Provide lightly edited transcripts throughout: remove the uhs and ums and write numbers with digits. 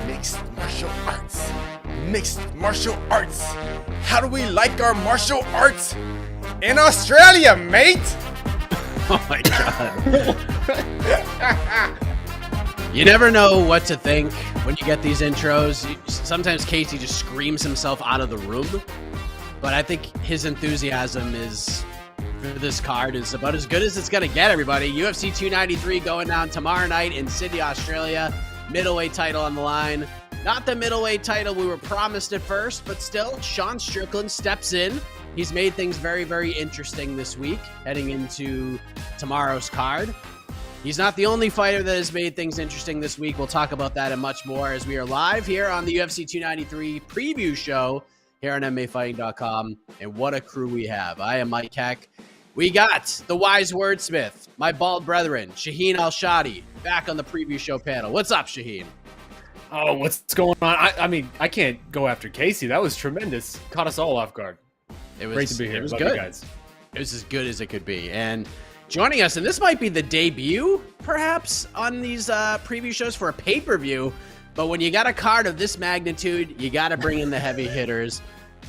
Mixed martial arts. Mixed martial arts. How do we like our martial arts in Australia, mate? Oh my god. You never know what to think when you get these intros. Sometimes Casey just screams himself out of the room. But I think his enthusiasm for this card is about as good as it's going to get, everybody. UFC 293 going down tomorrow night in Sydney, Australia. Middleweight title on the line. Not the middleweight title we were promised at first, but still, Sean Strickland steps in. He's made things very, very interesting this week, heading into tomorrow's card. He's not the only fighter that has made things interesting this week. We'll talk about that and much more as we are live here on the UFC 293 preview show here on MMAfighting.com. And what a crew we have. I am Mike Heck. We got the wise wordsmith, my bald brethren, Shaheen Al-Shatti, back on the preview show panel. What's up, Shaheen? Oh, what's going on? I mean, I can't go after Casey. That was tremendous. Caught us all off guard. It was great to be here. It was Love good. you guys. It was as good as it could be. And joining us, and this might be the debut, perhaps, on these preview shows for a pay-per-view. But when you got a card of this magnitude, you got to bring in the heavy hitters.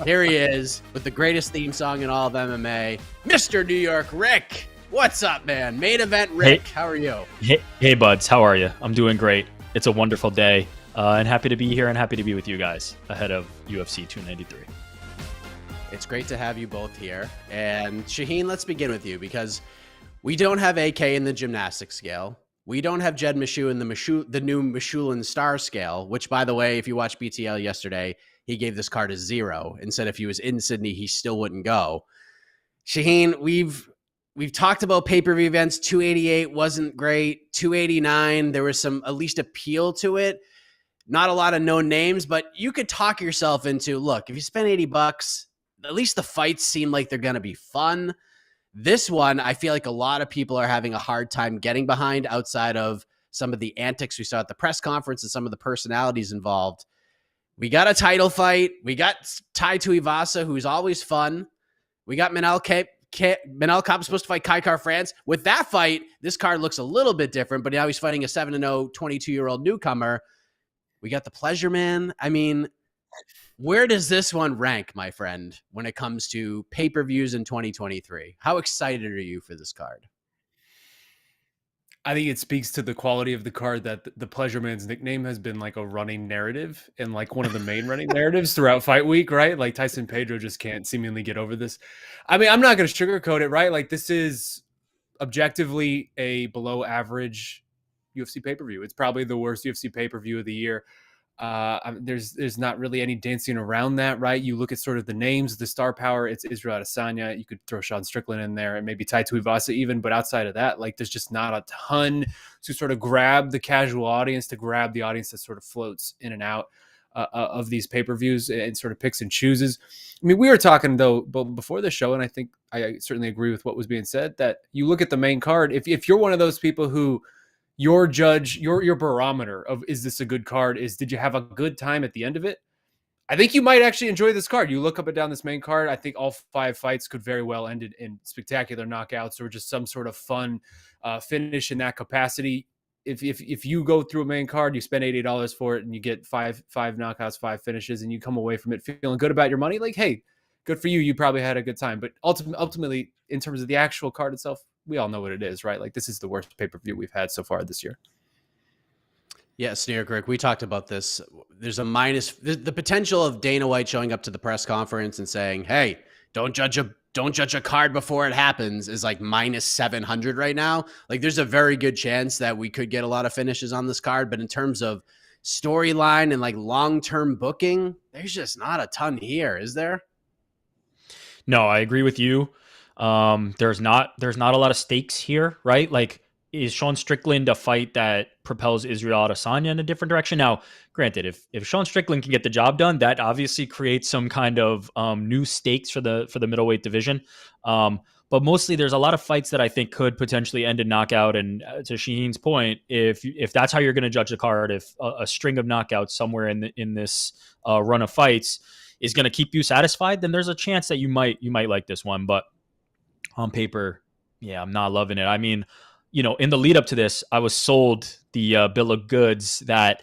Here he is with the greatest theme song in all of MMA, Mr. New York Rick. What's up, man? Main event Rick. Hey, how are you? Hey, buds. How are you? I'm doing great. It's a wonderful day. And happy to be here and happy to be with you guys ahead of UFC 293. It's great to have you both here. And Shaheen, let's begin with you because we don't have AK in the gymnastics scale. We don't have Jed Meshew in the new Michelin star scale, which, by the way, if you watched BTL yesterday, he gave this card a 0 and said if he was in Sydney, he still wouldn't go. Shaheen, we've talked about pay-per-view events. 288 wasn't great. 289, there was some at least appeal to it. Not a lot of known names, but you could talk yourself into, look, if you spend $80, at least the fights seem like they're going to be fun. This one, I feel like a lot of people are having a hard time getting behind outside of some of the antics we saw at the press conference and some of the personalities involved. We got a title fight. We got Tai Tuivasa, who's always fun. We got Manel Kape. Manel Kape is supposed to fight Kai France. With that fight, this card looks a little bit different, but now he's fighting a 7-0, 22-year-old newcomer. We got the Pleasure Man. I mean, where does this one rank, my friend, when it comes to pay-per-views in 2023? How excited are you for this card? I think it speaks to the quality of the card that the Pleasure Man's nickname has been like a running narrative and like one of the main running narratives throughout fight week, right? Like Tyson Pedro just can't seemingly get over this. I mean, I'm not going to sugarcoat it, right? Like this is objectively a below average UFC pay-per-view. It's probably the worst UFC pay-per-view of the year. There's not really any dancing around that, right? You look at sort of the names, the star power, it's Israel Adesanya. You could throw Sean Strickland in there and maybe Tai Tuivasa even, but outside of that, like there's just not a ton to sort of grab the casual audience, to grab the audience that sort of floats in and out of these pay-per-views and sort of picks and chooses. I mean, we were talking though before the show, and I think I certainly agree with what was being said, that you look at the main card, if you're one of those people who your judge, your barometer of is this a good card is did you have a good time at the end of it? I think you might actually enjoy this card. You look up and down this main card, I think all 5 fights could very well end in spectacular knockouts or just some sort of fun finish in that capacity. If you go through a main card, you spend $80 for it and you get five knockouts, 5 finishes, and you come away from it feeling good about your money, like, hey, good for you. You probably had a good time. But ultimately, in terms of the actual card itself, we all know what it is, right? Like this is the worst pay-per-view we've had so far this year. Yes, New York Rick, we talked about this. There's the potential of Dana White showing up to the press conference and saying, hey, don't judge a card before it happens is like minus 700 right now. Like there's a very good chance that we could get a lot of finishes on this card. But in terms of storyline and like long-term booking, there's just not a ton here, is there? No, I agree with you. There's not a lot of stakes here, right? Like, is Sean Strickland a fight that propels Israel Adesanya in a different direction? Now, granted, if Sean Strickland can get the job done, that obviously creates some kind of new stakes for the middleweight division. But mostly, there's a lot of fights that I think could potentially end in knockout. And to Shaheen's point, if that's how you're going to judge the card, if a string of knockouts somewhere in this run of fights is going to keep you satisfied, then there's a chance that you might like this one. But on paper, yeah, I'm not loving it. I mean, in the lead up to this, I was sold the bill of goods that,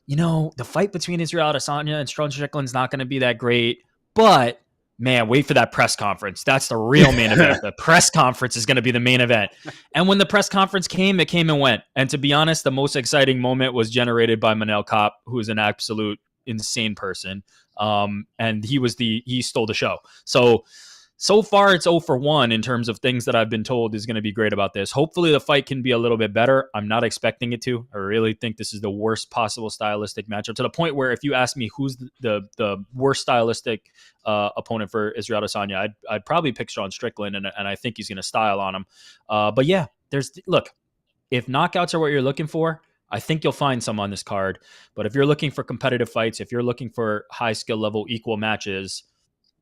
the fight between Israel Adesanya and Sean Strickland's not going to be that great, but man, wait for that press conference. That's the real main event. The press conference is going to be the main event. And when the press conference came, it came and went. And to be honest, the most exciting moment was generated by Manel Kape, who is an absolute insane person. And he stole the show. So far, it's 0 for 1 in terms of things that I've been told is going to be great about this. Hopefully, the fight can be a little bit better. I'm not expecting it to. I really think this is the worst possible stylistic matchup, to the point where if you ask me who's the worst stylistic opponent for Israel Adesanya, I'd probably pick Sean Strickland, and I think he's going to style on him. But yeah, look, if knockouts are what you're looking for, I think you'll find some on this card. But if you're looking for competitive fights, if you're looking for high skill level equal matches,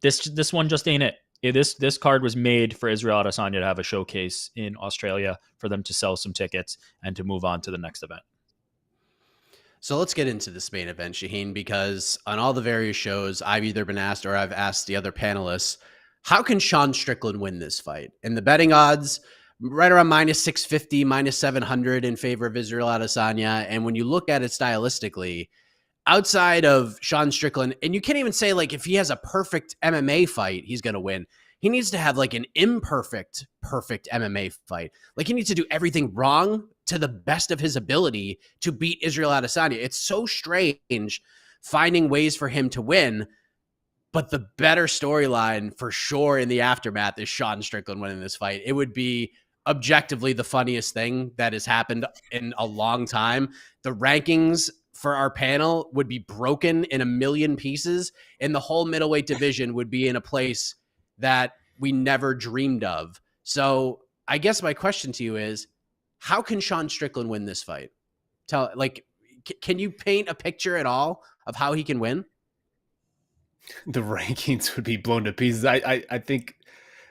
this one just ain't it. This card was made for Israel Adesanya to have a showcase in Australia, for them to sell some tickets and to move on to the next event. So let's get into this main event, Shaheen, because on all the various shows, I've either been asked or I've asked the other panelists, how can Sean Strickland win this fight? And the betting odds, right around minus 650, minus 700 in favor of Israel Adesanya. And when you look at it stylistically, outside of Sean Strickland, and you can't even say like if he has a perfect MMA fight, he's going to win. He needs to have like an imperfect, perfect MMA fight. Like he needs to do everything wrong to the best of his ability to beat Israel Adesanya. It's so strange finding ways for him to win, but the better storyline for sure in the aftermath is Sean Strickland winning this fight. It would be objectively the funniest thing that has happened in a long time. The rankings for our panel would be broken in a million pieces, and the whole middleweight division would be in a place that we never dreamed of. So I guess my question to you is, how can Sean Strickland win this fight? Can you paint a picture at all of how he can win? The rankings would be blown to pieces. I think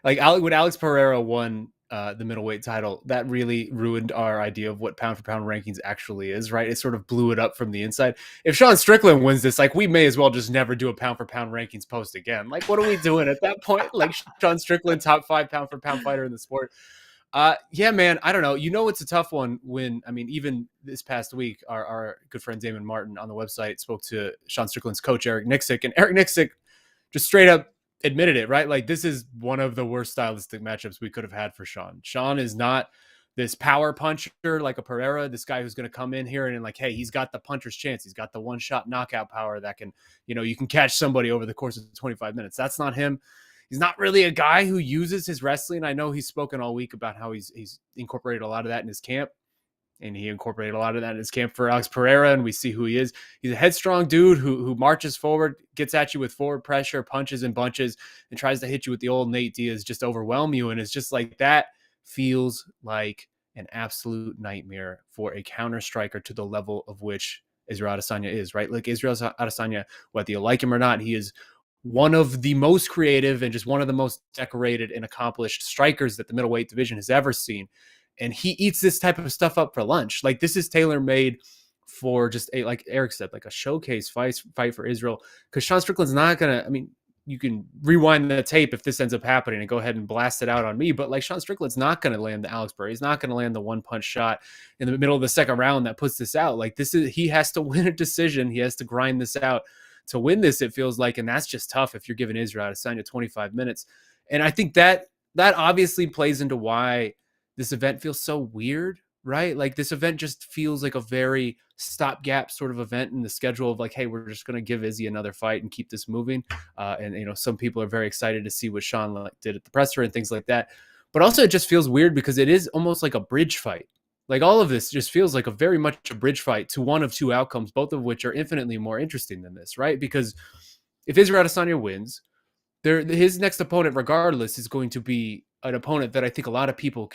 like when Alex Pereira won the middleweight title, that really ruined our idea of what pound for pound rankings actually is, right? It sort of blew it up from the inside. If Sean Strickland wins this, like we may as well just never do a pound for pound rankings post again. Like, what are we doing at that point? Like Sean Strickland, top 5 pound for pound fighter in the sport. Yeah, man, I don't know. It's a tough one when, even this past week, our good friend Damon Martin on the website spoke to Sean Strickland's coach, Eric Nixick, and Eric Nixick just straight up admitted it, right? Like, this is one of the worst stylistic matchups we could have had for Sean. Sean is not this power puncher like a Pereira, this guy who's going to come in here and like, hey, he's got the puncher's chance. He's got the one-shot knockout power that can, you can catch somebody over the course of 25 minutes. That's not him. He's not really a guy who uses his wrestling. I know he's spoken all week about how he's incorporated a lot of that in his camp. And he incorporated a lot of that in his camp for Alex Pereira, and we see who he is. He's a headstrong dude who marches forward, gets at you with forward pressure, punches and bunches, and tries to hit you with the old Nate Diaz, just overwhelm you. And it's just like that feels like an absolute nightmare for a counter striker to the level of which Israel Adesanya is, right? Like Israel Adesanya, whether you like him or not, he is one of the most creative and just one of the most decorated and accomplished strikers that the middleweight division has ever seen. And he eats this type of stuff up for lunch. Like, this is tailor-made for just like Eric said, like a showcase fight for Israel. Because Sean Strickland's not going to, you can rewind the tape if this ends up happening and go ahead and blast it out on me. But like Sean Strickland's not going to land the Alex Pereira. He's not going to land the one-punch shot in the middle of the second round that puts this out. Like, he has to win a decision. He has to grind this out to win this, it feels like. And that's just tough if you're giving Israel Adesanya 25 minutes. And I think that obviously plays into why this event feels so weird, right? Like, this event just feels like a very stopgap sort of event in the schedule of like, hey, we're just going to give Izzy another fight and keep this moving. And some people are very excited to see what Sean did at the presser and things like that. But also it just feels weird because it is almost like a bridge fight. Like, all of this just feels like a very much a bridge fight to one of two outcomes, both of which are infinitely more interesting than this, right? Because if Israel Adesanya wins, his next opponent, regardless, is going to be an opponent that I think a lot of people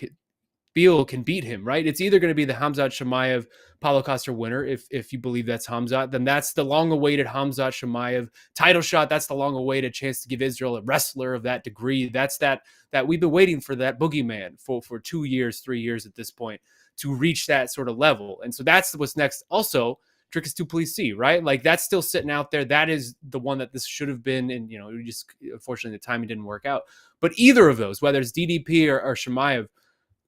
feel can beat him, right? It's either going to be the Khamzat Chimaev Paulo Costa winner, if you believe that's Khamzat, then that's the long-awaited Khamzat Chimaev title shot. That's the long-awaited chance to give Israel a wrestler of that degree. That's that we've been waiting for, that boogeyman for 2 years, 3 years at this point to reach that sort of level. And so that's what's next. Also, Dricus du Plessis, right? Like that's still sitting out there. That is the one that this should have been. And, we just, unfortunately, the timing didn't work out. But either of those, whether it's DDP or Chimaev,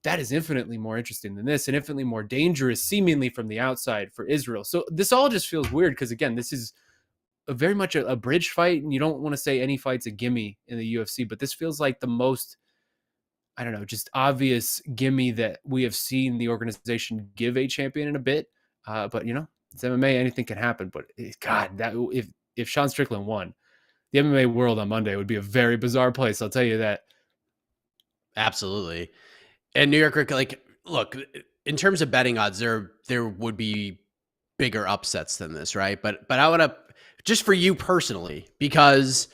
that is infinitely more interesting than this and infinitely more dangerous, seemingly from the outside for Israel. So this all just feels weird because, again, this is very much a bridge fight. And you don't want to say any fight's a gimme in the UFC, but this feels like the most, I don't know, just obvious gimme that we have seen the organization give a champion in a bit. But, it's MMA, anything can happen. But, God, that if Sean Strickland won, the MMA world on Monday would be a very bizarre place. I'll tell you that. Absolutely. And New York, like, look, in terms of betting odds, there would be bigger upsets than this, right? But I want to, just for you personally, because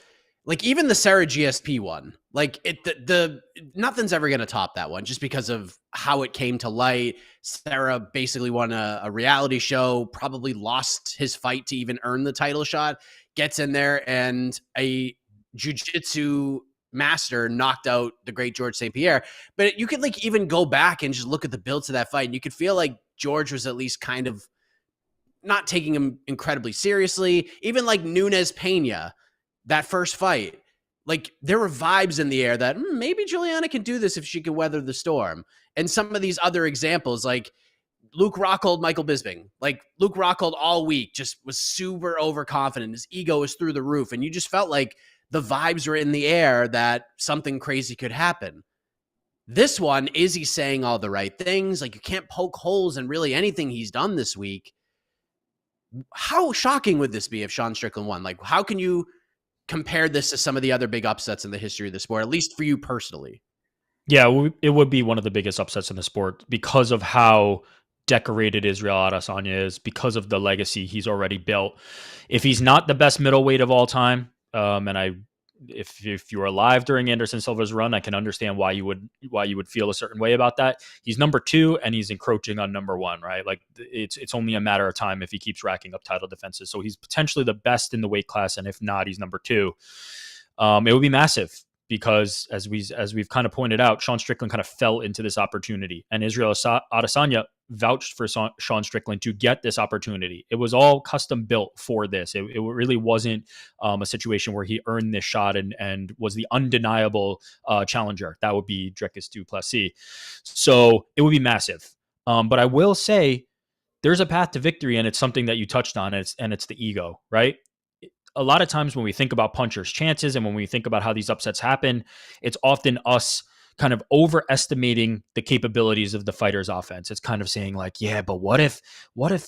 like even the Sarah GSP one, like the nothing's ever going to top that one just because of how it came to light. Sarah basically won a reality show, probably lost his fight to even earn the title shot, gets in there and a jiu-jitsu master knocked out the great George St. Pierre. But you could like even go back and just look at the build to that fight and you could feel like George was at least kind of not taking him incredibly seriously. Even like Nunes Pena, that first fight, like there were vibes in the air that maybe Juliana can do this if she can weather the storm. And some of these other examples, like Luke Rockhold, Michael Bisping, like Luke Rockhold all week just was super overconfident. His ego was through the roof. And you just felt like the vibes were in the air that something crazy could happen. This one, is he saying all the right things? Like you can't poke holes in really anything he's done this week. How shocking would this be if Sean Strickland won? Like, how can you compare this to some of the other big upsets in the history of the sport, at least for you personally? Yeah, it would be one of the biggest upsets in the sport because of how decorated Israel Adesanya is, because of the legacy he's already built. If he's not the best middleweight of all time, if you were alive during Anderson Silva's run, I can understand why you would feel a certain way about that. He's number 2 and he's encroaching on number 1, right? Like it's only a matter of time if he keeps racking up title defenses. So he's potentially the best in the weight class, and if not, he's number 2. It would be massive because as we've kind of pointed out, Sean Strickland kind of fell into this opportunity, and Israel Adesanya vouched for Sean Strickland to get this opportunity. It was all custom built for this. It really wasn't a situation where he earned this shot and was the undeniable challenger. That would be Dricus du Plessis. So it would be massive. But I will say there's a path to victory, and it's something that you touched on, and it's the ego, right? A lot of times when we think about punchers' chances and when we think about how these upsets happen, it's often us kind of overestimating the capabilities of the fighter's offense. It's kind of saying like, yeah, but what if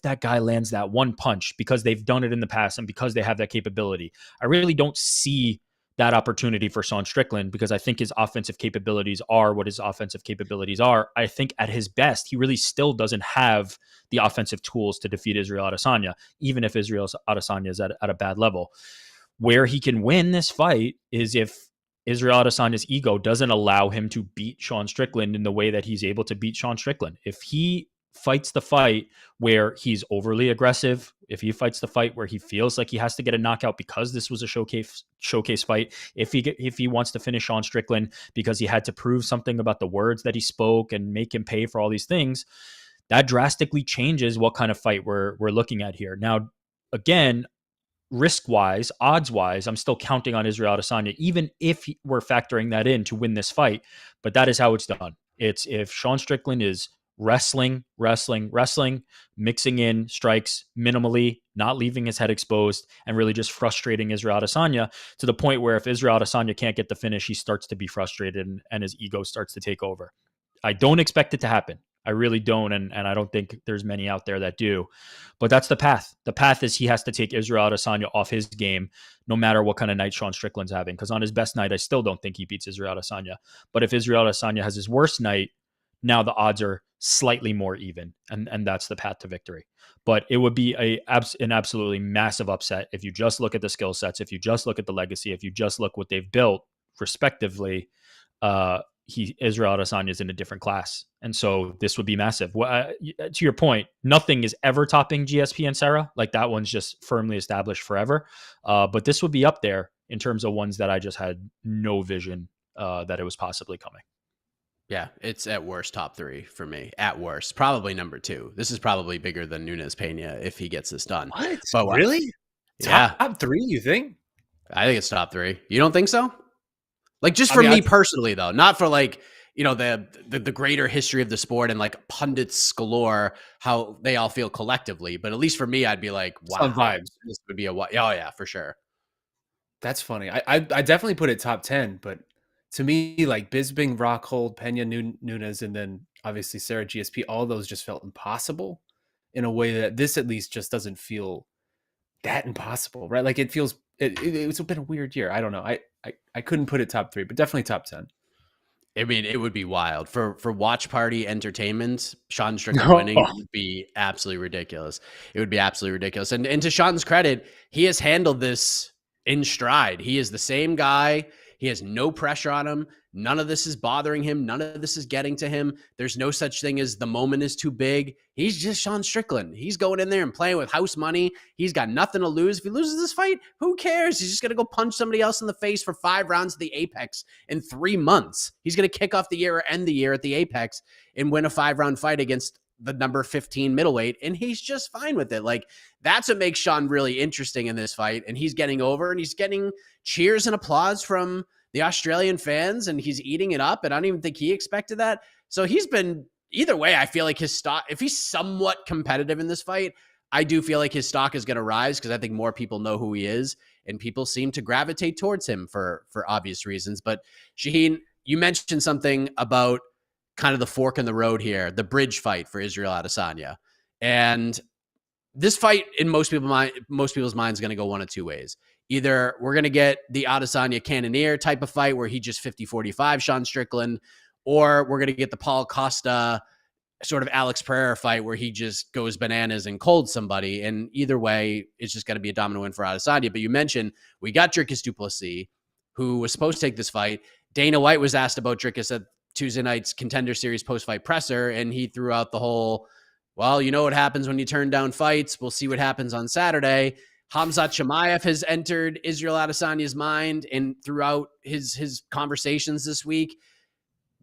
that guy lands that one punch because they've done it in the past and because they have that capability? I really don't see that opportunity for Sean Strickland because I think his offensive capabilities are what his offensive capabilities are. I think at his best, he really still doesn't have the offensive tools to defeat Israel Adesanya, even if Israel Adesanya is at a bad level. Where he can win this fight is if Israel Adesanya's ego doesn't allow him to beat Sean Strickland in the way that he's able to beat Sean Strickland. If he fights the fight where he's overly aggressive, if he fights the fight where he feels like he has to get a knockout because this was a showcase fight, if he wants to finish Sean Strickland because he had to prove something about the words that he spoke and make him pay for all these things, that drastically changes what kind of fight we're looking at here. Now, again, risk-wise, odds-wise, I'm still counting on Israel Adesanya, even if we're factoring that in to win this fight. But that is how it's done. It's if Sean Strickland is wrestling, mixing in strikes minimally, not leaving his head exposed, and really just frustrating Israel Adesanya to the point where if Israel Adesanya can't get the finish, he starts to be frustrated and his ego starts to take over. I don't expect it to happen. I really don't, and I don't think there's many out there that do. But that's the path. The path is he has to take Israel Adesanya off his game, no matter what kind of night Sean Strickland's having. Because on his best night, I still don't think he beats Israel Adesanya. But if Israel Adesanya has his worst night, now the odds are slightly more even, and that's the path to victory. But it would be an absolutely massive upset if you just look at the skill sets, if you just look at the legacy, if you just look what they've built respectively. Israel Adesanya is in a different class. And so this would be massive. To your point, nothing is ever topping GSP and Sarah. Like that one's just firmly established forever. But this would be up there in terms of ones that I just had no vision that it was possibly coming. Yeah, it's at worst top 3 for me. At worst, probably number 2. This is probably bigger than Nunes Pena if he gets this done. What? But Really? yeah, Top 3, you think? I think it's top 3. You don't think so? Like, just I for mean, me personally, though, not for like, the greater history of the sport and like pundits galore, how they all feel collectively. But at least for me, I'd be like, some wow, vibes. this would be oh yeah, for sure. That's funny. I definitely put it top 10, but to me, like Bisping, Rockhold, Pena, Nunes, and then obviously Sarah GSP, all those just felt impossible in a way that this at least just doesn't feel that impossible, right? Like it feels it's been a weird year. I don't know. I couldn't put it top 3, but definitely top 10. I mean, it would be wild for watch party entertainment. Sean Strickland winning would be absolutely ridiculous. It would be absolutely ridiculous. And to Sean's credit, he has handled this in stride. He is the same guy. He has no pressure on him. None of this is bothering him. None of this is getting to him. There's no such thing as the moment is too big. He's just Sean Strickland. He's going in there and playing with house money. He's got nothing to lose. If he loses this fight, who cares? He's just going to go punch somebody else in the face for 5 rounds of the Apex in 3 months. He's going to kick off the year or end the year at the Apex and win a 5-round fight against the number 15 middleweight, and he's just fine with it. Like, that's what makes Sean really interesting in this fight, and he's getting over, and he's getting cheers and applause from the Australian fans, and he's eating it up, and I don't even think he expected that. So he's been, either way, I feel like his stock, if he's somewhat competitive in this fight, I do feel like his stock is going to rise because I think more people know who he is, and people seem to gravitate towards him for obvious reasons. But Shaheen, you mentioned something about kind of the fork in the road here, the bridge fight for Israel Adesanya. And this fight in most people's mind is going to go one of 2 ways. Either we're going to get the Adesanya Cannonier type of fight where he just 50-45 Sean Strickland, or we're going to get the Paul Costa sort of Alex Pereira fight where he just goes bananas and colds somebody. And either way, it's just going to be a dominant win for Adesanya. But you mentioned we got Dricus du Plessis, who was supposed to take this fight. Dana White was asked about Dricus at Tuesday night's Contender Series post-fight presser, and he threw out the whole, well, you know what happens when you turn down fights. We'll see what happens on Saturday. Khamzat Chimaev has entered Israel Adesanya's mind and throughout his conversations this week.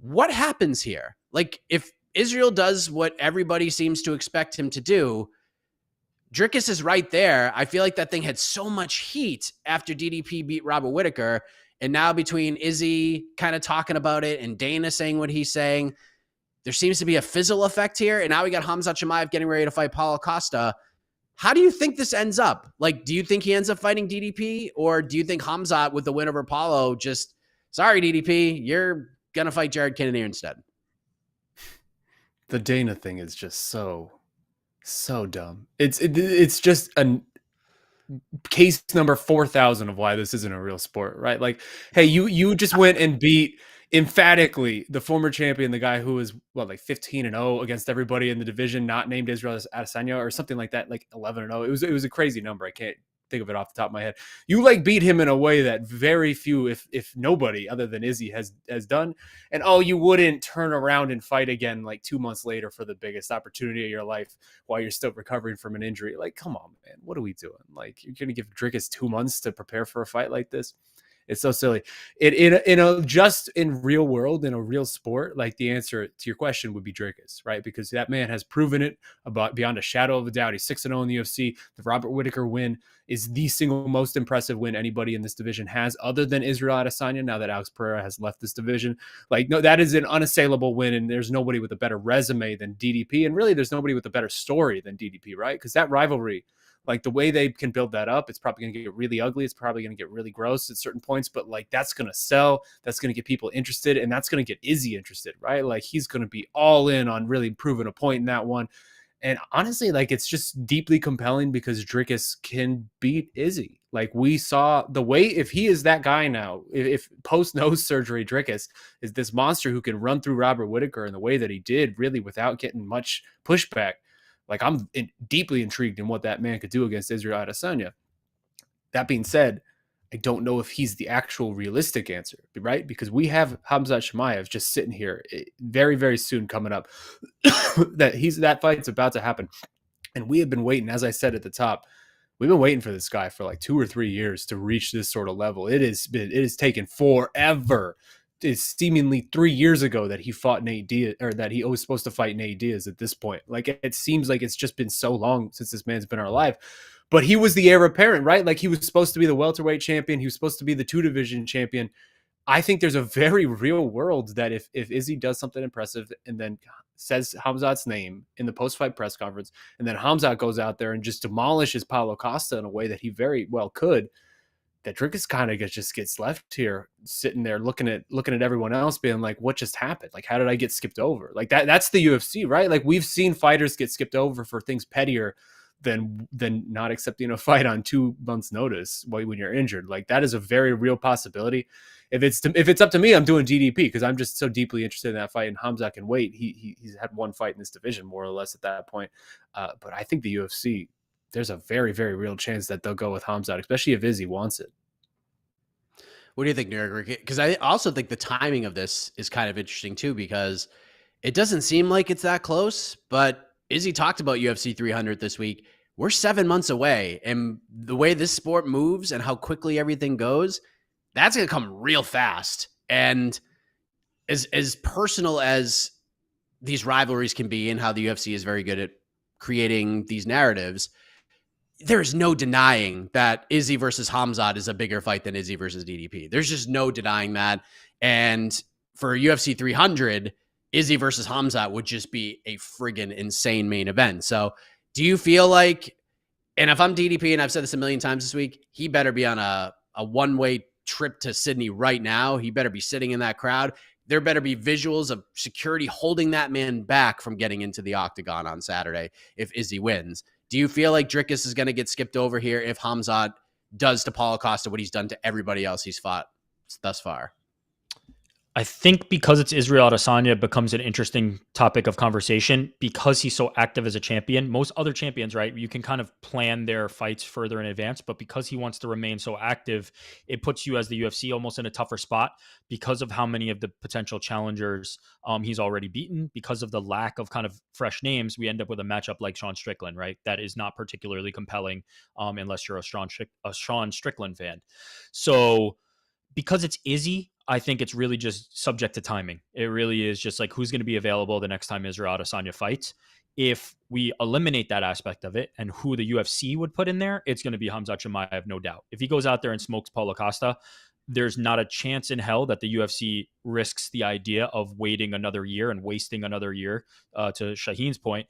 What happens here? Like, if Israel does what everybody seems to expect him to do, Dricus is right there. I feel like that thing had so much heat after DDP beat Robert Whittaker. And now between Izzy kind of talking about it and Dana saying what he's saying, there seems to be a fizzle effect here. And now we got Khamzat Chimaev getting ready to fight Paulo Costa. How do you think this ends up? Like, do you think he ends up fighting DDP? Or do you think Khamzat, with the win over Paulo, just, sorry, DDP, you're going to fight Jared Cannonier instead? The Dana thing is just so dumb. It's just a case number 4,000 of why this isn't a real sport, right? Like, hey, you just went and beat emphatically the former champion, the guy who was like 15-0 against everybody in the division, not named Israel Adesanya or something like that, like 11-0. It was a crazy number. I can't think of it off the top of my head. You like beat him in a way that very few, if nobody other than Izzy has done. And you wouldn't turn around and fight again like 2 months later for the biggest opportunity of your life while you're still recovering from an injury. Like, come on, man, what are we doing? Like, you're gonna give Dricus 2 months to prepare for a fight like this? It's so silly. Just in real world, in a real sport, like, the answer to your question would be Dricus, right? Because that man has proven it beyond a shadow of a doubt. He's 6-0 in the UFC. The Robert Whittaker win is the single most impressive win anybody in this division has, other than Israel Adesanya, now that Alex Pereira has left this division. Like, no, that is an unassailable win, and there's nobody with a better resume than DDP, and really there's nobody with a better story than DDP, right? Because that rivalry, like, the way they can build that up, it's probably going to get really ugly. It's probably going to get really gross at certain points, but like, that's going to sell. That's going to get people interested, and that's going to get Izzy interested, right? Like, he's going to be all in on really proving a point in that one. And honestly, like, it's just deeply compelling because Dricus can beat Izzy. Like, we saw the way, if he is that guy now, if post nose surgery Dricus is this monster who can run through Robert Whittaker in the way that he did, really without getting much pushback. Like, I'm deeply intrigued in what that man could do against Israel Adesanya. That being said, I don't know if he's the actual realistic answer, right? Because we have Khamzat Chimaev just sitting here very, very soon coming up. that fight's about to happen. And we have been waiting, as I said at the top, we've been waiting for this guy for like 2 or 3 years to reach this sort of level. It has taken forever is seemingly 3 years ago that he fought Nate Diaz, or that he was supposed to fight Nate Diaz at this point. Like, it seems like it's just been so long since this man's been alive. But he was the heir apparent, right? Like, he was supposed to be the welterweight champion. He was supposed to be the 2-division champion. I think there's a very real world that if Izzy does something impressive and then says Khamzat's name in the post-fight press conference, and then Khamzat goes out there and just demolishes Paulo Costa in a way that he very well could, that Dricus kind of just gets left here sitting there looking at everyone else being like, what just happened? Like, how did I get skipped over? Like, that's the UFC, right? Like, we've seen fighters get skipped over for things pettier than not accepting a fight on 2 months notice when you're injured. Like, that is a very real possibility. If it's up to me, I'm doing DDP because I'm just so deeply interested in that fight, and Khamzat can wait. He's had one fight in this division more or less at that point. But I think the UFC, there's a very, very real chance that they'll go with Khamzat, especially if Izzy wants it. What do you think, Nurg? Because I also think the timing of this is kind of interesting too, because it doesn't seem like it's that close, but Izzy talked about UFC 300 this week. We're 7 months away, and the way this sport moves and how quickly everything goes, that's going to come real fast. And as personal as these rivalries can be and how the UFC is very good at creating these narratives, there's no denying that Izzy versus Khamzat is a bigger fight than Izzy versus DDP. There's just no denying that. And for UFC 300, Izzy versus Khamzat would just be a friggin' insane main event. So do you feel like, and if I'm DDP, and I've said this a million times this week, he better be on a one-way trip to Sydney right now. He better be sitting in that crowd. There better be visuals of security holding that man back from getting into the octagon on Saturday if Izzy wins. Do you feel like Dricus is going to get skipped over here if Khamzat does to Paulo Costa what he's done to everybody else he's fought thus far? I think because it's Israel Adesanya, it becomes an interesting topic of conversation because he's so active as a champion. Most other champions, right, you can kind of plan their fights further in advance, but because he wants to remain so active, it puts you as the UFC almost in a tougher spot because of how many of the potential challengers he's already beaten. Because of the lack of kind of fresh names, we end up with a matchup like Sean Strickland, right? That is not particularly compelling unless you're a Sean Strickland fan. So because it's Izzy, I think it's really just subject to timing. It really is just like who's going to be available the next time Israel Adesanya fights. If we eliminate that aspect of it and who the UFC would put in there, it's going to be Khamzat Chimaev, no doubt. If he goes out there and smokes Paulo Costa, there's not a chance in hell that the UFC risks the idea of waiting another year and wasting another year. To Shaheen's point,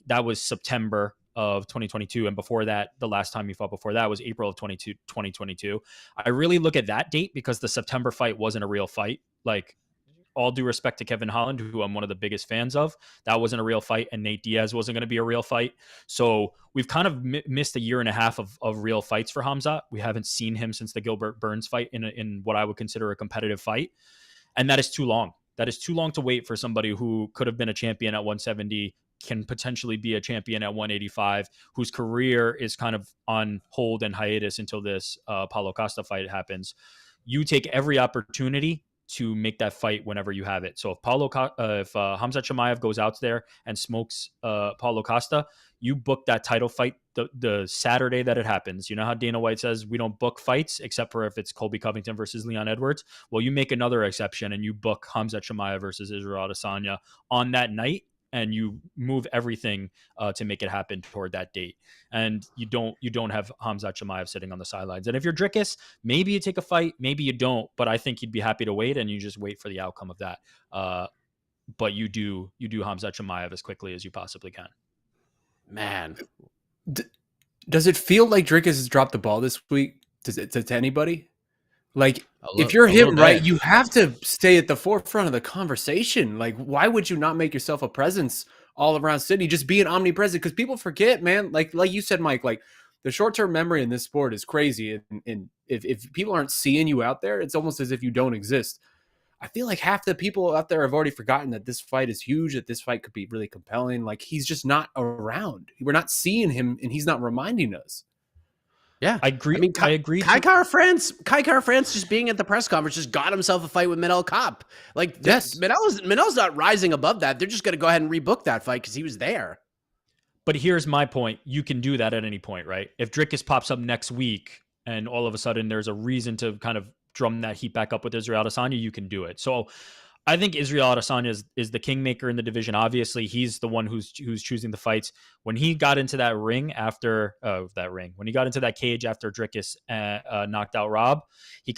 that was September of 2022. And before that, the last time he fought before that was April of 2022. I really look at that date because the September fight wasn't a real fight. Like, all due respect to Kevin Holland, who I'm one of the biggest fans of, that wasn't a real fight, and Nate Diaz wasn't going to be a real fight. So we've kind of missed a year and a half of real fights for Khamzat. We haven't seen him since the Gilbert Burns fight in what I would consider a competitive fight. And that is too long. That is too long to wait for somebody who could have been a champion at 170, can potentially be a champion at 185, whose career is kind of on hold and hiatus until this Paulo Costa fight happens. You take every opportunity to make that fight whenever you have it. So if Khamzat Chimaev goes out there and smokes Paulo Costa, you book that title fight the Saturday that it happens. You know how Dana White says we don't book fights except for if it's Colby Covington versus Leon Edwards? Well, you make another exception and you book Khamzat Chimaev versus Israel Adesanya on that night, and you move everything to make it happen toward that date. And you don't have Khamzat Chimaev sitting on the sidelines. And if you're Dricus, maybe you take a fight, maybe you don't, but I think you'd be happy to wait and you just wait for the outcome of that. But you do Khamzat Chimaev as quickly as you possibly can. Man. Does it feel like Dricus has dropped the ball this week to anybody? Like, if you're him, right, you have to stay at the forefront of the conversation. Like, why would you not make yourself a presence all around Sydney? Just being omnipresent, because people forget, man. Like you said, Mike, like the short-term memory in this sport is crazy. And if people aren't seeing you out there, it's almost as if you don't exist. I feel like half the people out there have already forgotten that this fight is huge, that this fight could be really compelling. Like, he's just not around. We're not seeing him, and he's not reminding us. Yeah, I agree. I mean, I agree. Kai France just being at the press conference just got himself a fight with Manel Kape. Like, yes, Manel's not rising above that. They're just going to go ahead and rebook that fight because he was there. But here's my point. You can do that at any point, right? If Dricus pops up next week and all of a sudden there's a reason to kind of drum that heat back up with Israel Adesanya, you can do it. So I think Israel Adesanya is the kingmaker in the division. Obviously, he's the one who's choosing the fights. When he got into that ring when he got into that cage after Dricus knocked out Rob, he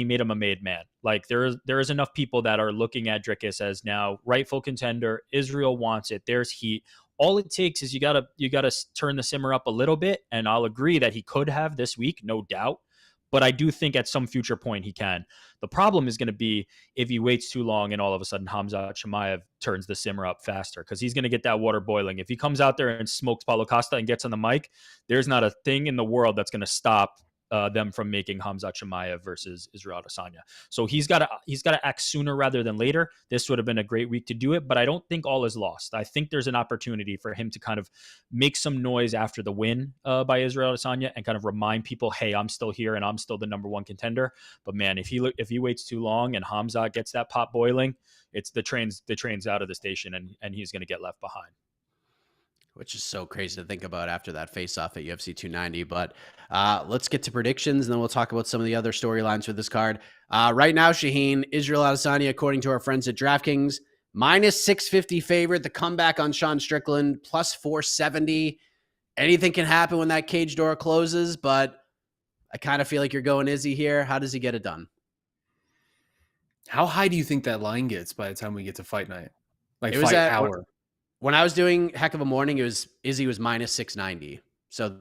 made him a made man. Like there is enough people that are looking at Dricus as now rightful contender. Israel wants it. There's heat. All it takes is you gotta turn the simmer up a little bit, and I'll agree that he could have this week, no doubt. But I do think at some future point he can. The problem is going to be if he waits too long and all of a sudden Khamzat Chimaev turns the simmer up faster, because he's going to get that water boiling. If he comes out there and smokes Paulo Costa and gets on the mic, there's not a thing in the world that's going to stop them from making Khamzat Chimaev versus Israel Adesanya. So he's got to act sooner rather than later. This would have been a great week to do it, but I don't think all is lost. I think there's an opportunity for him to kind of make some noise after the win by Israel Adesanya and kind of remind people, hey, I'm still here and I'm still the number one contender. But man, if he waits too long and Khamzat gets that pot boiling, it's the train's out of the station and he's going to get left behind. Which is so crazy to think about after that face-off at UFC 290. But let's get to predictions, and then we'll talk about some of the other storylines for this card. Right now, Shaheen, Israel Adesanya, according to our friends at DraftKings, minus 650 favorite. The comeback on Sean Strickland, plus 470. Anything can happen when that cage door closes, but I kind of feel like you're going Izzy here. How does he get it done? How high do you think that line gets by the time we get to fight night? Like It was fight at- hour? When I was doing Heck of a Morning, Izzy was minus 690. So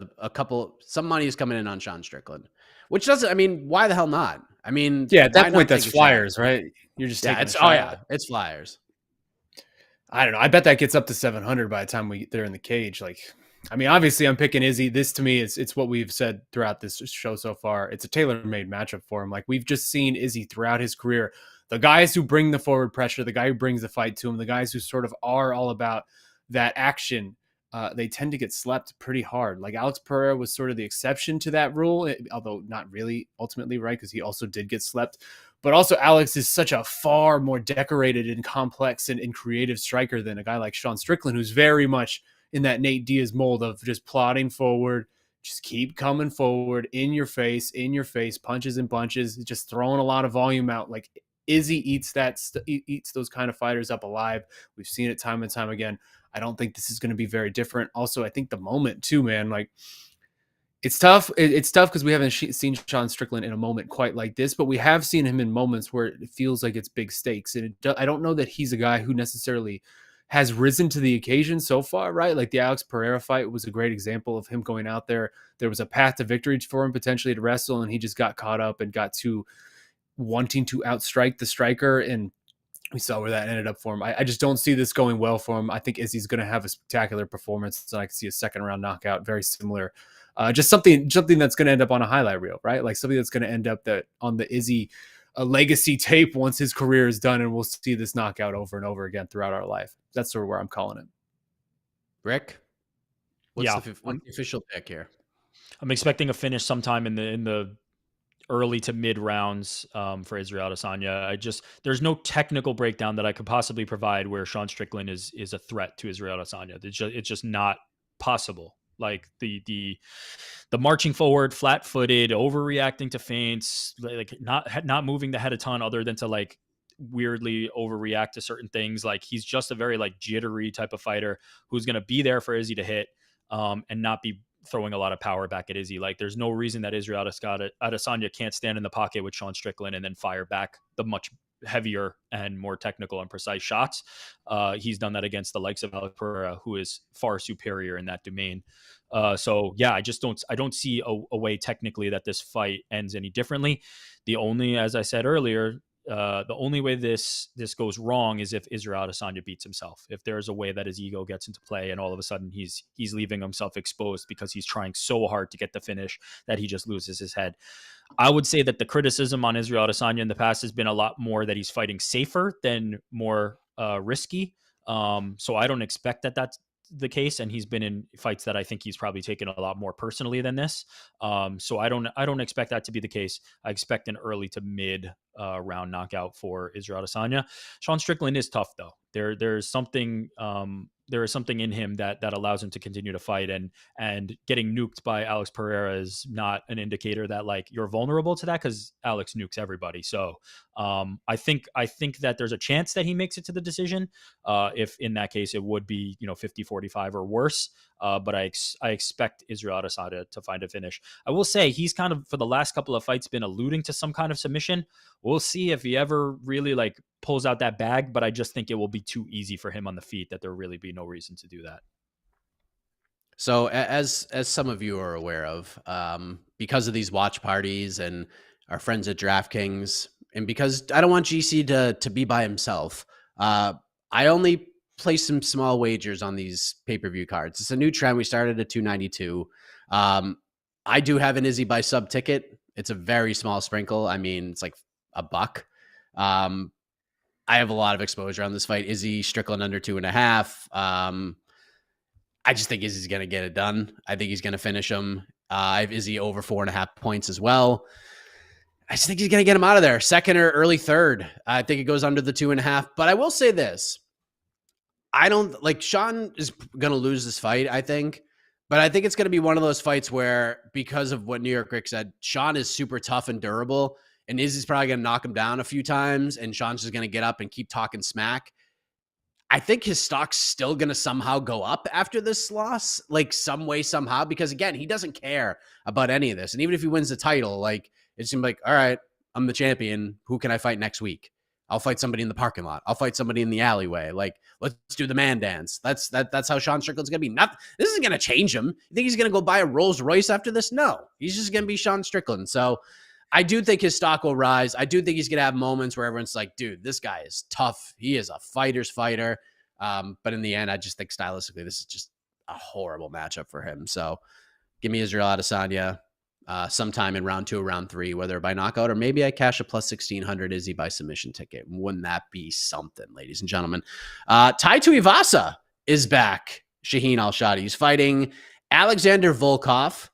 some money is coming in on Sean Strickland, which doesn't, I mean, why the hell not? I mean, Yeah, at why that not point, that's take a shot? flyers, right? You're just taking a shot. It's flyers. I don't know. I bet that gets up to 700 by the time they're in the cage. Like, I mean, obviously, I'm picking Izzy. This to me, it's what we've said throughout this show so far. It's a tailor-made matchup for him. Like we've just seen Izzy throughout his career. The guys who bring the forward pressure, the guy who brings the fight to him, the guys who sort of are all about that action, they tend to get slept pretty hard. Like Alex Pereira was sort of the exception to that rule, although not really ultimately, right? Because he also did get slept. But also Alex is such a far more decorated and complex and creative striker than a guy like Sean Strickland, who's very much in that Nate Diaz mold of just plodding forward, just keep coming forward, in your face, punches and bunches, just throwing a lot of volume out. Like Izzy eats those kind of fighters up alive. We've seen it time and time again. I don't think this is going to be very different. Also, I think the moment too, man, like it's tough. It's tough because we haven't seen Sean Strickland in a moment quite like this, but we have seen him in moments where it feels like it's big stakes. And I don't know that he's a guy who necessarily has risen to the occasion so far, right? Like the Alex Pereira fight was a great example of him going out there. There was a path to victory for him potentially to wrestle, and he just got caught up and got too wanting to outstrike the striker, and we saw where that ended up for him. I just don't see this going well for him. I think Izzy's going to have a spectacular performance, and I can see a second round knockout, very similar. Just something that's going to end up on a highlight reel, right? Like something that's going to end up on the Izzy legacy tape once his career is done, and we'll see this knockout over and over again throughout our life. That's sort of where I'm calling it. Rick, what's the official pick here? I'm expecting a finish sometime in the early to mid rounds for Israel Adesanya. There's no technical breakdown that I could possibly provide where Sean Strickland is a threat to Israel Adesanya. It's just not possible. Like the marching forward, flat-footed, overreacting to feints, like not moving the head a ton other than to like weirdly overreact to certain things. Like he's just a very like jittery type of fighter who's going to be there for Izzy to hit and not be throwing a lot of power back at Izzy. Like there's no reason that Israel Adesanya can't stand in the pocket with Sean Strickland and then fire back the much heavier and more technical and precise shots. He's done that against the likes of Alex Pereira, who is far superior in that domain. So yeah, I don't see a way technically that this fight ends any differently. As I said earlier, the only way this goes wrong is if Israel Adesanya beats himself. If there's a way that his ego gets into play and all of a sudden he's leaving himself exposed because he's trying so hard to get the finish that he just loses his head. I would say that the criticism on Israel Adesanya in the past has been a lot more that he's fighting safer than more risky. So I don't expect that that's the case, and he's been in fights that I think he's probably taken a lot more personally than this. So I don't expect that to be the case. I expect an early to mid round knockout for Israel Adesanya. Sean Strickland is tough though. There's something there is something in him that allows him to continue to fight, and getting nuked by Alex Pereira is not an indicator that like you're vulnerable to that, because Alex nukes everybody. So I think that there's a chance that he makes it to the decision. If in that case it would be 50-45 or worse. But I expect Israel Adesanya to find a finish. I will say he's kind of, for the last couple of fights, been alluding to some kind of submission. We'll see if he ever really like pulls out that bag, but I just think it will be too easy for him on the feet that there will really be no reason to do that. So as some of you are aware of, because of these watch parties and our friends at DraftKings, and because I don't want GC to be by himself, I only place some small wagers on these pay-per-view cards. It's a new trend. We started at 292. I do have an Izzy by sub ticket. It's a very small sprinkle. I mean, it's like $1. I have a lot of exposure on this fight. Izzy Strickland under 2.5. I just think Izzy's going to get it done. I think he's going to finish him. I have Izzy over 4.5 points as well. I just think he's going to get him out of there. Second or early third. I think it goes under the 2.5. But I will say this. I don't like Sean is going to lose this fight, I think. But I think it's going to be one of those fights where, because of what New York Rick said, Sean is super tough and durable. And Izzy's probably going to knock him down a few times. And Sean's just going to get up and keep talking smack. I think his stock's still going to somehow go up after this loss, like some way, somehow, because again, he doesn't care about any of this. And even if he wins the title, like it seems like, all right, I'm the champion. Who can I fight next week? I'll fight somebody in the parking lot. I'll fight somebody in the alleyway. Like, let's do the man dance. That's how Sean Strickland's going to be. This isn't going to change him. You think he's going to go buy a Rolls Royce after this? No, he's just going to be Sean Strickland. So I do think his stock will rise. I do think he's going to have moments where everyone's like, dude, this guy is tough. He is a fighter's fighter. But in the end, I just think stylistically, this is just a horrible matchup for him. So give me Israel Adesanya sometime in round 2 or round 3, whether by knockout or maybe I cash a plus 1,600 Izzy by submission ticket. Wouldn't that be something, ladies and gentlemen? Tai Tuivasa is back. Shaheen Al-Shatti. He's fighting Alexander Volkov.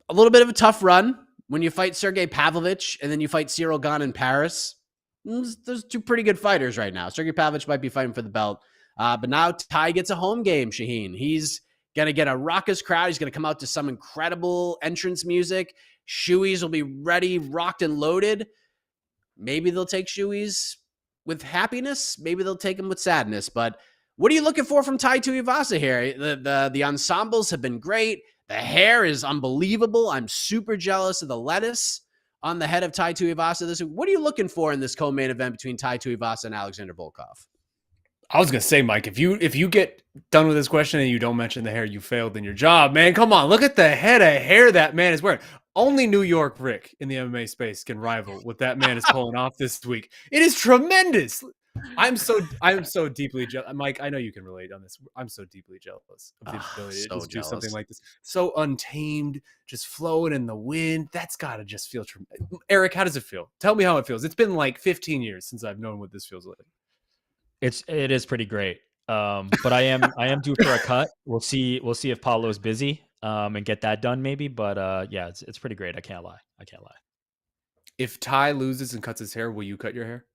A little bit of a tough run when you fight Sergey Pavlovich and then you fight Cyril Gane in Paris. Those two pretty good fighters right now. Sergey Pavlovich might be fighting for the belt. But now Tai gets a home game, Shaheen. He's going to get a raucous crowd. He's going to come out to some incredible entrance music. Shoeys will be ready, rocked, and loaded. Maybe they'll take Shoeys with happiness. Maybe they'll take him with sadness. But what are you looking for from Tai Tuivasa here? The ensembles have been great. The hair is unbelievable. I'm super jealous of the lettuce on the head of Tai Tuivasa this week. What are you looking for in this co-main event between Tai Tuivasa and Alexander Volkov? I was gonna say, Mike, if you get done with this question and you don't mention the hair, you failed in your job, man. Come on, look at the head of hair that man is wearing. Only New York Rick in the MMA space can rival what that man is pulling off this week. It is tremendous. I'm so deeply jealous. Mike, I know you can relate on this. I'm so deeply jealous of the ability to just do something like this. So untamed, just flowing in the wind. That's gotta just feel tremendous. Eric, how does it feel? Tell me how it feels. It's been like 15 years since I've known what this feels like. It is pretty great. But I am due for a cut. We'll see if Paulo's busy and get that done maybe. But yeah, it's pretty great. I can't lie. If Tai loses and cuts his hair, will you cut your hair?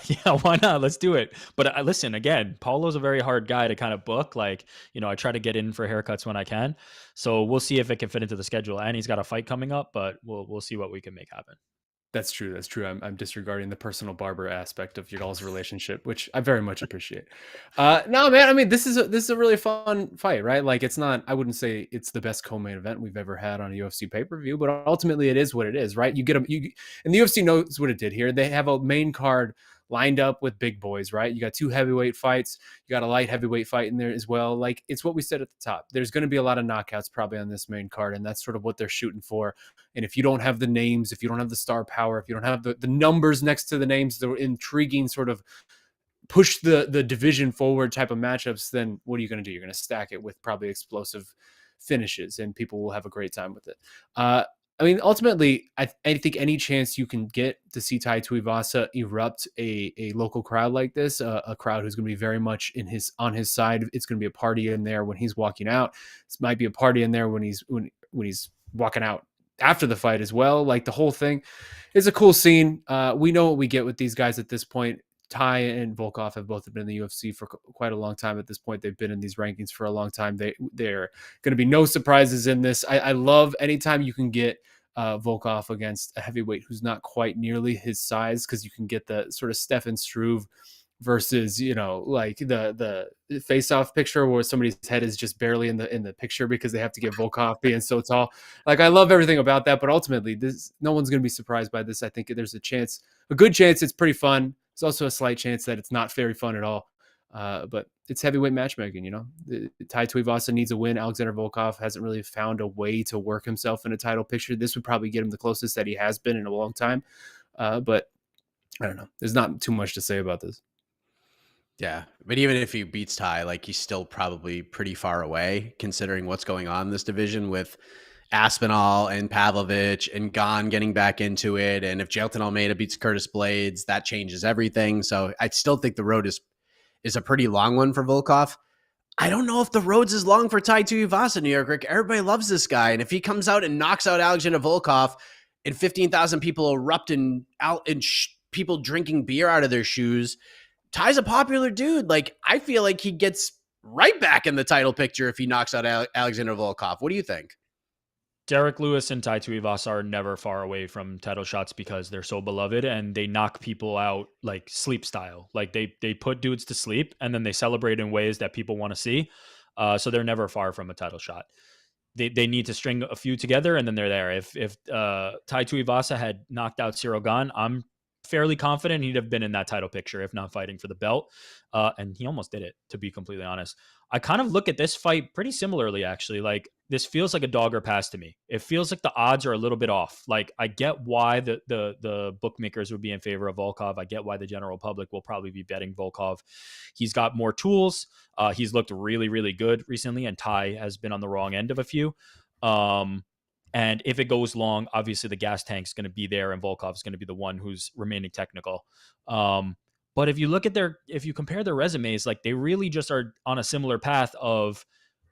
Yeah, why not? Let's do it. But listen, again, Paulo's a very hard guy to kind of book. Like, I try to get in for haircuts when I can. So we'll see if it can fit into the schedule. And he's got a fight coming up, but we'll see what we can make happen. That's true. I'm disregarding the personal barber aspect of your all's relationship, which I very much appreciate. No, man. I mean, this is a really fun fight, right? Like, it's not. I wouldn't say it's the best co-main event we've ever had on a UFC pay-per-view, but ultimately, it is what it is, right? You get them. And the UFC knows what it did here. They have a main card lined up with big boys, right? You got 2 heavyweight fights. You got a light heavyweight fight in there as well. Like, it's what we said at the top. There's going to be a lot of knockouts probably on this main card, and that's sort of what they're shooting for. And if you don't have the names, if you don't have the star power, if you don't have the numbers next to the names, the intriguing sort of push the division forward type of matchups, then what are you going to do? You're going to stack it with probably explosive finishes, and people will have a great time with it. I mean, ultimately, I think any chance you can get to see Tai Tuivasa erupt a local crowd like this, a crowd who's going to be very much on his side. It's going to be a party in there when he's walking out. This might be a party in there when he's walking out after the fight as well. Like, the whole thing is a cool scene. We know what we get with these guys at this point. Tai and Volkov have both been in the UFC for quite a long time at this point. They've been in these rankings for a long time. They're going to be no surprises in this. I love anytime you can get Volkov against a heavyweight who's not quite nearly his size, because you can get the sort of Stefan Struve versus, like the face-off picture where somebody's head is just barely in the picture because they have to get Volkov being so tall. Like, I love everything about that, but ultimately no one's going to be surprised by this. I think there's a good chance it's pretty fun. There's also a slight chance that it's not very fun at all. But it's heavyweight matchmaking, Tai Tuivasa needs a win. Alexander Volkov hasn't really found a way to work himself in a title picture. This would probably get him the closest that he has been in a long time. But I don't know. There's not too much to say about this. Yeah, but even if he beats Tai, like, he's still probably pretty far away considering what's going on in this division with Aspinall and Pavlovich and Gane getting back into it. And if Jailton Almeida beats Curtis Blades, that changes everything. So I still think the road is a pretty long one for Volkov. I don't know if the road's as long for Tai Tuivasa, New York Rick. Everybody loves this guy. And if he comes out and knocks out Alexander Volkov and 15,000 people erupt and people drinking beer out of their shoes, Tai's a popular dude. Like, I feel like he gets right back in the title picture if he knocks out Alexander Volkov. What do you think? Derek Lewis and Tai Tuivasa are never far away from title shots because they're so beloved and they knock people out like sleep style. Like, they put dudes to sleep and then they celebrate in ways that people want to see. So they're never far from a title shot. They need to string a few together and then they're there. If Tai Tuivasa had knocked out Cyril Gane, I'm fairly confident he'd have been in that title picture, if not fighting for the belt. And he almost did it, to be completely honest. I kind of look at this fight pretty similarly, actually. Like, this feels like a dog or pass to me. It feels like the odds are a little bit off. Like, I get why the bookmakers would be in favor of Volkov. I get why the general public will probably be betting Volkov. He's got more tools. He's looked really, really good recently, and Tai has been on the wrong end of a few. And if it goes long, obviously the gas tank's going to be there and Volkov's going to be the one who's remaining technical. But if you compare their resumes, like, they really just are on a similar path of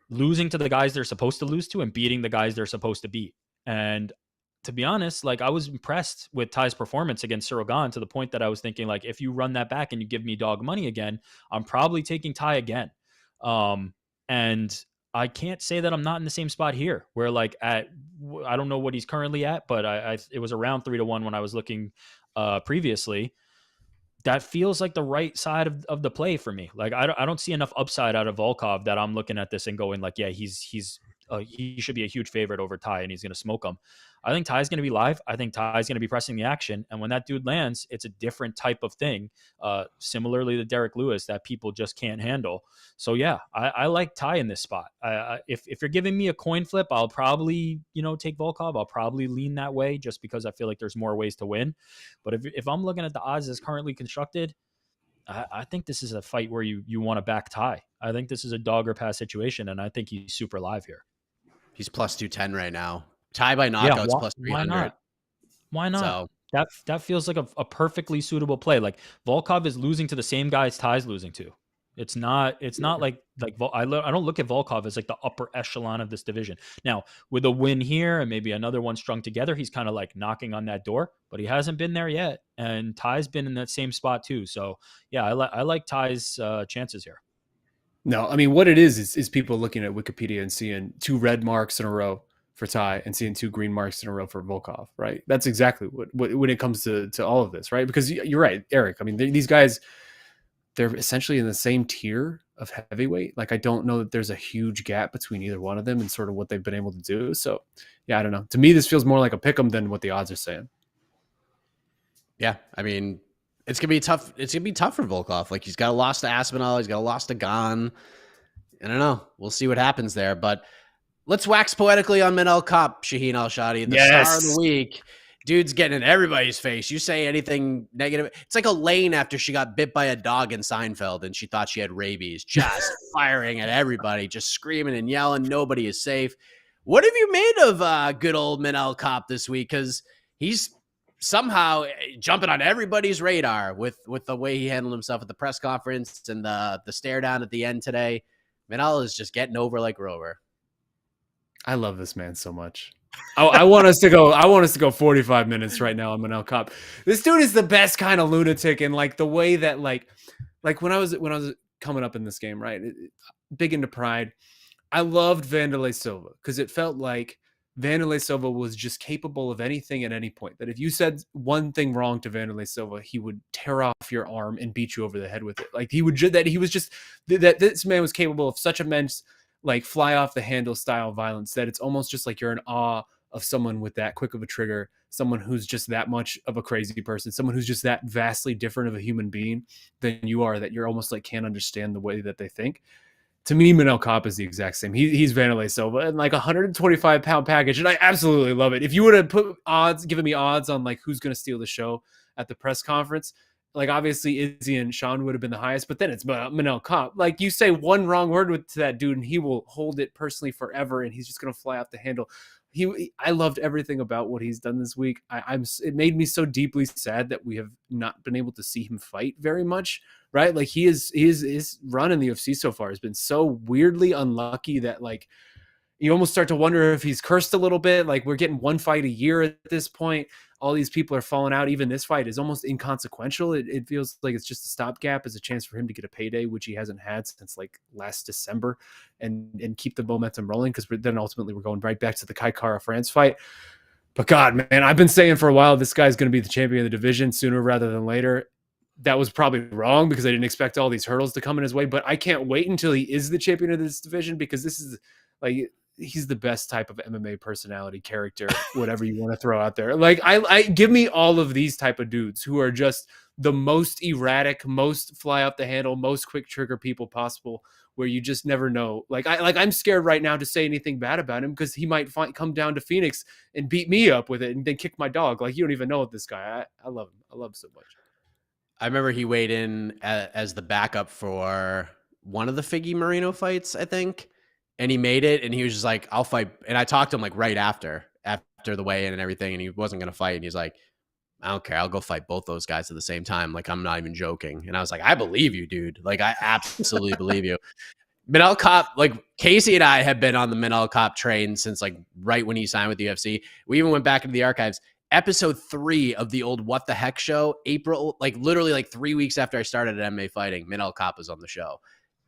losing to the guys they're supposed to lose to and beating the guys they're supposed to beat. And to be honest, like, I was impressed with Tai's performance against Cyril Gane to the point that I was thinking, like, if you run that back and you give me dog money again, I'm probably taking Tai again. And I can't say that I'm not in the same spot here where, like, I don't know what he's currently at, but it was around 3-1 when I was looking previously. That feels like the right side of the play for me. Like, I don't see enough upside out of Volkov that I'm looking at this and going, like, yeah, he should be a huge favorite over Tai and he's going to smoke him. I think Tai's going to be live. I think Tai's going to be pressing the action. And when that dude lands, it's a different type of thing. Similarly to Derek Lewis, that people just can't handle. So yeah, I like Tai in this spot. If you're giving me a coin flip, I'll probably, take Volkov. I'll probably lean that way just because I feel like there's more ways to win. But if I'm looking at the odds as currently constructed, I think this is a fight where you want to back Tai. I think this is a dog or pass situation, and I think he's super live here. He's plus 210 right now. Tai by knockouts plus 300. Why not? So, that feels like a perfectly suitable play. Like, Volkov is losing to the same guys Tai's losing to. It's not like I don't look at Volkov as like the upper echelon of this division. Now, with a win here and maybe another one strung together, he's kind of like knocking on that door, but he hasn't been there yet. And Tai's been in that same spot too. So yeah, I like Tai's chances here. No, I mean, what it is people looking at Wikipedia and seeing 2 red marks in a row for Tai and seeing 2 green marks in a row for Volkov, right? That's exactly what when it comes to all of this, right? Because you're right, Eric. I mean, these guys, they're essentially in the same tier of heavyweight. Like, I don't know that there's a huge gap between either one of them and sort of what they've been able to do. So yeah, I don't know. To me, this feels more like a pick'em than what the odds are saying. Yeah, I mean, it's gonna be tough. It's gonna be tough for Volkov. Like, he's got a loss to Aspinall. He's got a loss to Gane. I don't know. We'll see what happens there. But let's wax poetically on Manel Kape, Shaheen Al-Shatti, the star of the week. Dude's getting in everybody's face. You say anything negative, it's like Elaine after she got bit by a dog in Seinfeld and she thought she had rabies, just firing at everybody, just screaming and yelling. Nobody is safe. What have you made of good old Manel Kape this week? Because he's somehow jumping on everybody's radar with the way he handled himself at the press conference and the stare down at the end today. Manel is just getting over like Rover. I love this man so much. I want us to go. I want us to go 45 minutes right now on Manel Kape. This dude is the best kind of lunatic, and like the way that like when I was coming up in this game, right? Big into pride. I loved Vanderlei Silva because it felt like Vanderlei Silva was just capable of anything at any point. That if you said one thing wrong to Vanderlei Silva, he would tear off your arm and beat you over the head with it. Like that this man was capable of such immense like fly off the handle style violence that it's almost just like you're in awe of someone with that quick of a trigger, someone who's just that much of a crazy person, someone who's just that vastly different of a human being than you are, that you're almost like can't understand the way that they think. To me, Manel Kape is the exact same. He's Vanderlei Silva in like a 125-pound package, and I absolutely love it. If you would have given me odds on like who's going to steal the show at the press conference, like obviously Izzy and Sean would have been the highest, but then it's Manel Kape. Like you say one wrong word to that dude, and he will hold it personally forever, and he's just going to fly off the handle. I loved everything about what he's done this week. It made me so deeply sad that we have not been able to see him fight very much, right? Like his run in the UFC so far has been so weirdly unlucky that like you almost start to wonder if he's cursed a little bit. Like we're getting one fight a year at this point. All these people are falling out. Even this fight is almost inconsequential. It feels like it's just a stopgap as a chance for him to get a payday, which he hasn't had since like last December, and keep the momentum rolling. Because then ultimately we're going right back to the Kai Kara France fight. But God, man, I've been saying for a while this guy's going to be the champion of the division sooner rather than later. That was probably wrong because I didn't expect all these hurdles to come in his way. But I can't wait until he is the champion of this division, because this is like, he's the best type of MMA personality character, whatever you want to throw out there. Like I give me all of these type of dudes who are just the most erratic, most fly up the handle, most quick trigger people possible, where you just never know. I'm scared right now to say anything bad about him because he might come down to Phoenix and beat me up with it and then kick my dog. Like you don't even know this guy. I love him. I love him so much. I remember he weighed in as the backup for one of the Figgy Marino fights, I think. And he made it, and he was just like, I'll fight. And I talked to him like right after the weigh-in and everything, and he wasn't going to fight. And he's like, I don't care. I'll go fight both those guys at the same time. Like, I'm not even joking. And I was like, I believe you, dude. Like, I absolutely believe you. Manel Kape, like Casey and I have been on the Manel Kape train since like right when he signed with the UFC. We even went back into the archives. Episode 3 of the old What the Heck show, April, like literally like 3 weeks after I started at MMA fighting, Manel Kape was on the show.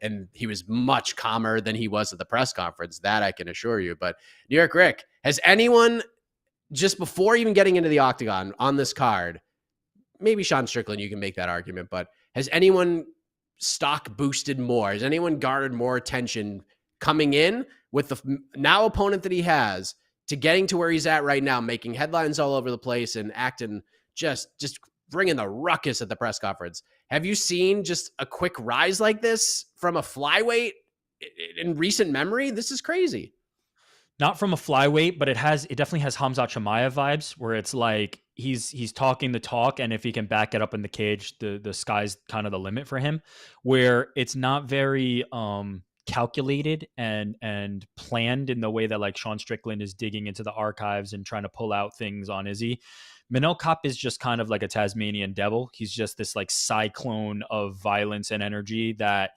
And he was much calmer than he was at the press conference. That I can assure you. But New York Rick, has anyone, just before even getting into the octagon on this card, maybe Sean Strickland, you can make that argument, but has anyone stock boosted more? Has anyone garnered more attention coming in with the now opponent that he has to getting to where he's at right now, making headlines all over the place and acting just bringing the ruckus at the press conference? Have you seen just a quick rise like this from a flyweight in recent memory? This is crazy. Not from a flyweight, but it definitely has Hamzat Chimaev vibes, where it's like he's talking the talk, and if he can back it up in the cage, the sky's kind of the limit for him. Where it's not very calculated and planned in the way that like Sean Strickland is digging into the archives and trying to pull out things on Izzy. Manel Kape is just kind of like a Tasmanian devil. He's just this like cyclone of violence and energy that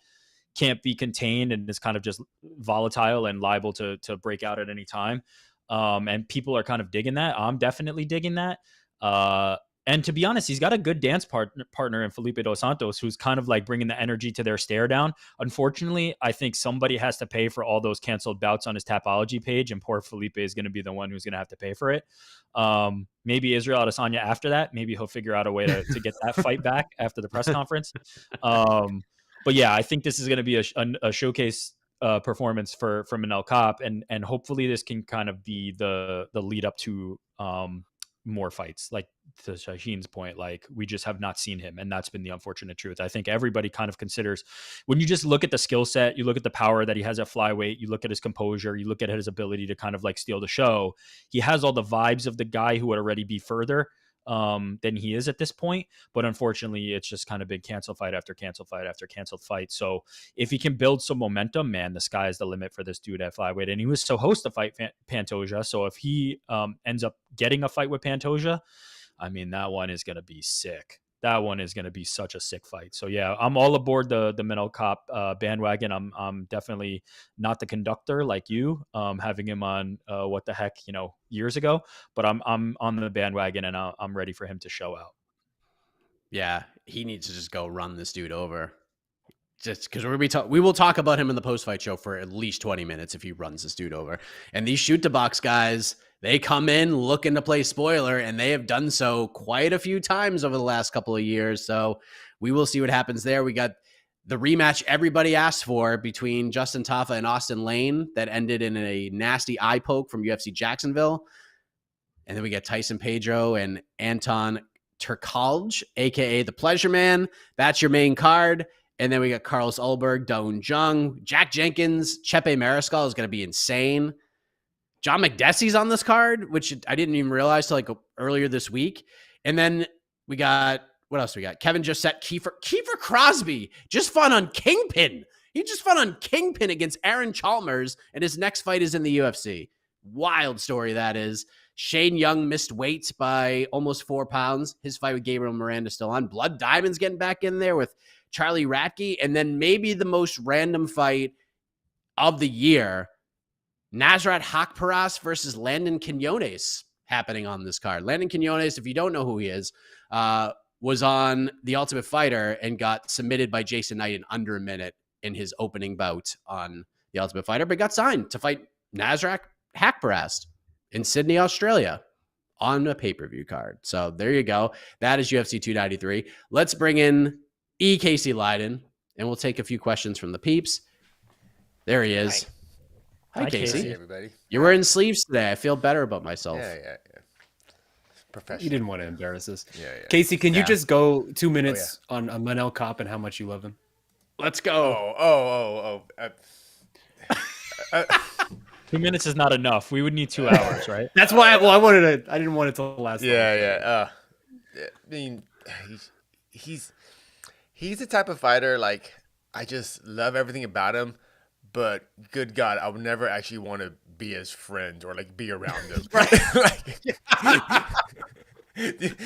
can't be contained and is kind of just volatile and liable to break out at any time. And people are kind of digging that. I'm definitely digging that. And to be honest, he's got a good dance partner in Felipe Dos Santos, who's kind of like bringing the energy to their stare down. Unfortunately, I think somebody has to pay for all those canceled bouts on his Tapology page, and poor Felipe is going to be the one who's going to have to pay for it. Maybe Israel Adesanya after that. Maybe he'll figure out a way to get that fight back after the press conference. But yeah, I think this is going to be a showcase performance for Manel Kape, and hopefully this can kind of be the lead up to more fights. Like to Shaheen's point, like we just have not seen him, and that's been the unfortunate truth. I think everybody kind of considers, when you just look at the skill set, you look at the power that he has at flyweight, you look at his composure, you look at his ability to kind of like steal the show. He has all the vibes of the guy who would already be further than he is at this point, but unfortunately it's just kind of been cancel fight after cancel fight after canceled fight. So if he can build some momentum, man, the sky is the limit for this dude at flyweight. And he was supposed to fight Pantoja, so if he ends up getting a fight with Pantoja, I mean, that one is going to be sick. that one is going to be such a sick fight. So yeah, I'm all aboard the Manel Kape bandwagon. I'm definitely not the conductor like you, having him on what the heck, years ago, but I'm on the bandwagon, and I'm ready for him to show out. Yeah, he needs to just go run this dude over. Just because we will talk about him in the post-fight show for at least 20 minutes if he runs this dude over. And these shoot-to-box guys, they come in looking to play spoiler, and they have done so quite a few times over the last couple of years. So we will see what happens there. We got the rematch everybody asked for between Justin Tafa and Austin Lane that ended in a nasty eye poke from UFC Jacksonville. And then we got Tyson Pedro and Anton Turkalj, a.k.a. the Pleasure Man. That's your main card. And then we got Carlos Ulberg, Daun Jung, Jack Jenkins, Chepe Mariscal is going to be insane. John McDessie's on this card, which I didn't even realize till like earlier this week. And then we got, what else we got? Kevin Josette, Kiefer Crosby, just fun on Kingpin. He just fought on Kingpin against Aaron Chalmers, and his next fight is in the UFC. Wild story that is. Shane Young missed weight by almost 4 pounds. His fight with Gabriel Miranda still on. Blood Diamond's getting back in there with Charlie Ratke. And then maybe the most random fight of the year, Nasrat Haqparast versus Landon Quinones happening on this card. Landon Quinones, if you don't know who he is, was on The Ultimate Fighter and got submitted by Jason Knight in under a minute in his opening bout on The Ultimate Fighter, but got signed to fight Nasrat Haqparast in Sydney, Australia on a pay-per-view card. So there you go. That is UFC 293. Let's bring in Casey Leiden, and we'll take a few questions from the peeps. There he is. Hi Casey. Hey, everybody. You're wearing sleeves today. I feel better about myself. Yeah. Professional. You didn't want to embarrass us. Yeah. Casey, can you just go 2 minutes on Manel Kape and how much you love him? Let's go. Oh. 2 minutes is not enough. We would need 2 hours, right? That's why. I didn't want it to last. Yeah. I mean, he's the type of fighter, like, I just love everything about him, but good God, I would never actually want to be his friend or like be around him.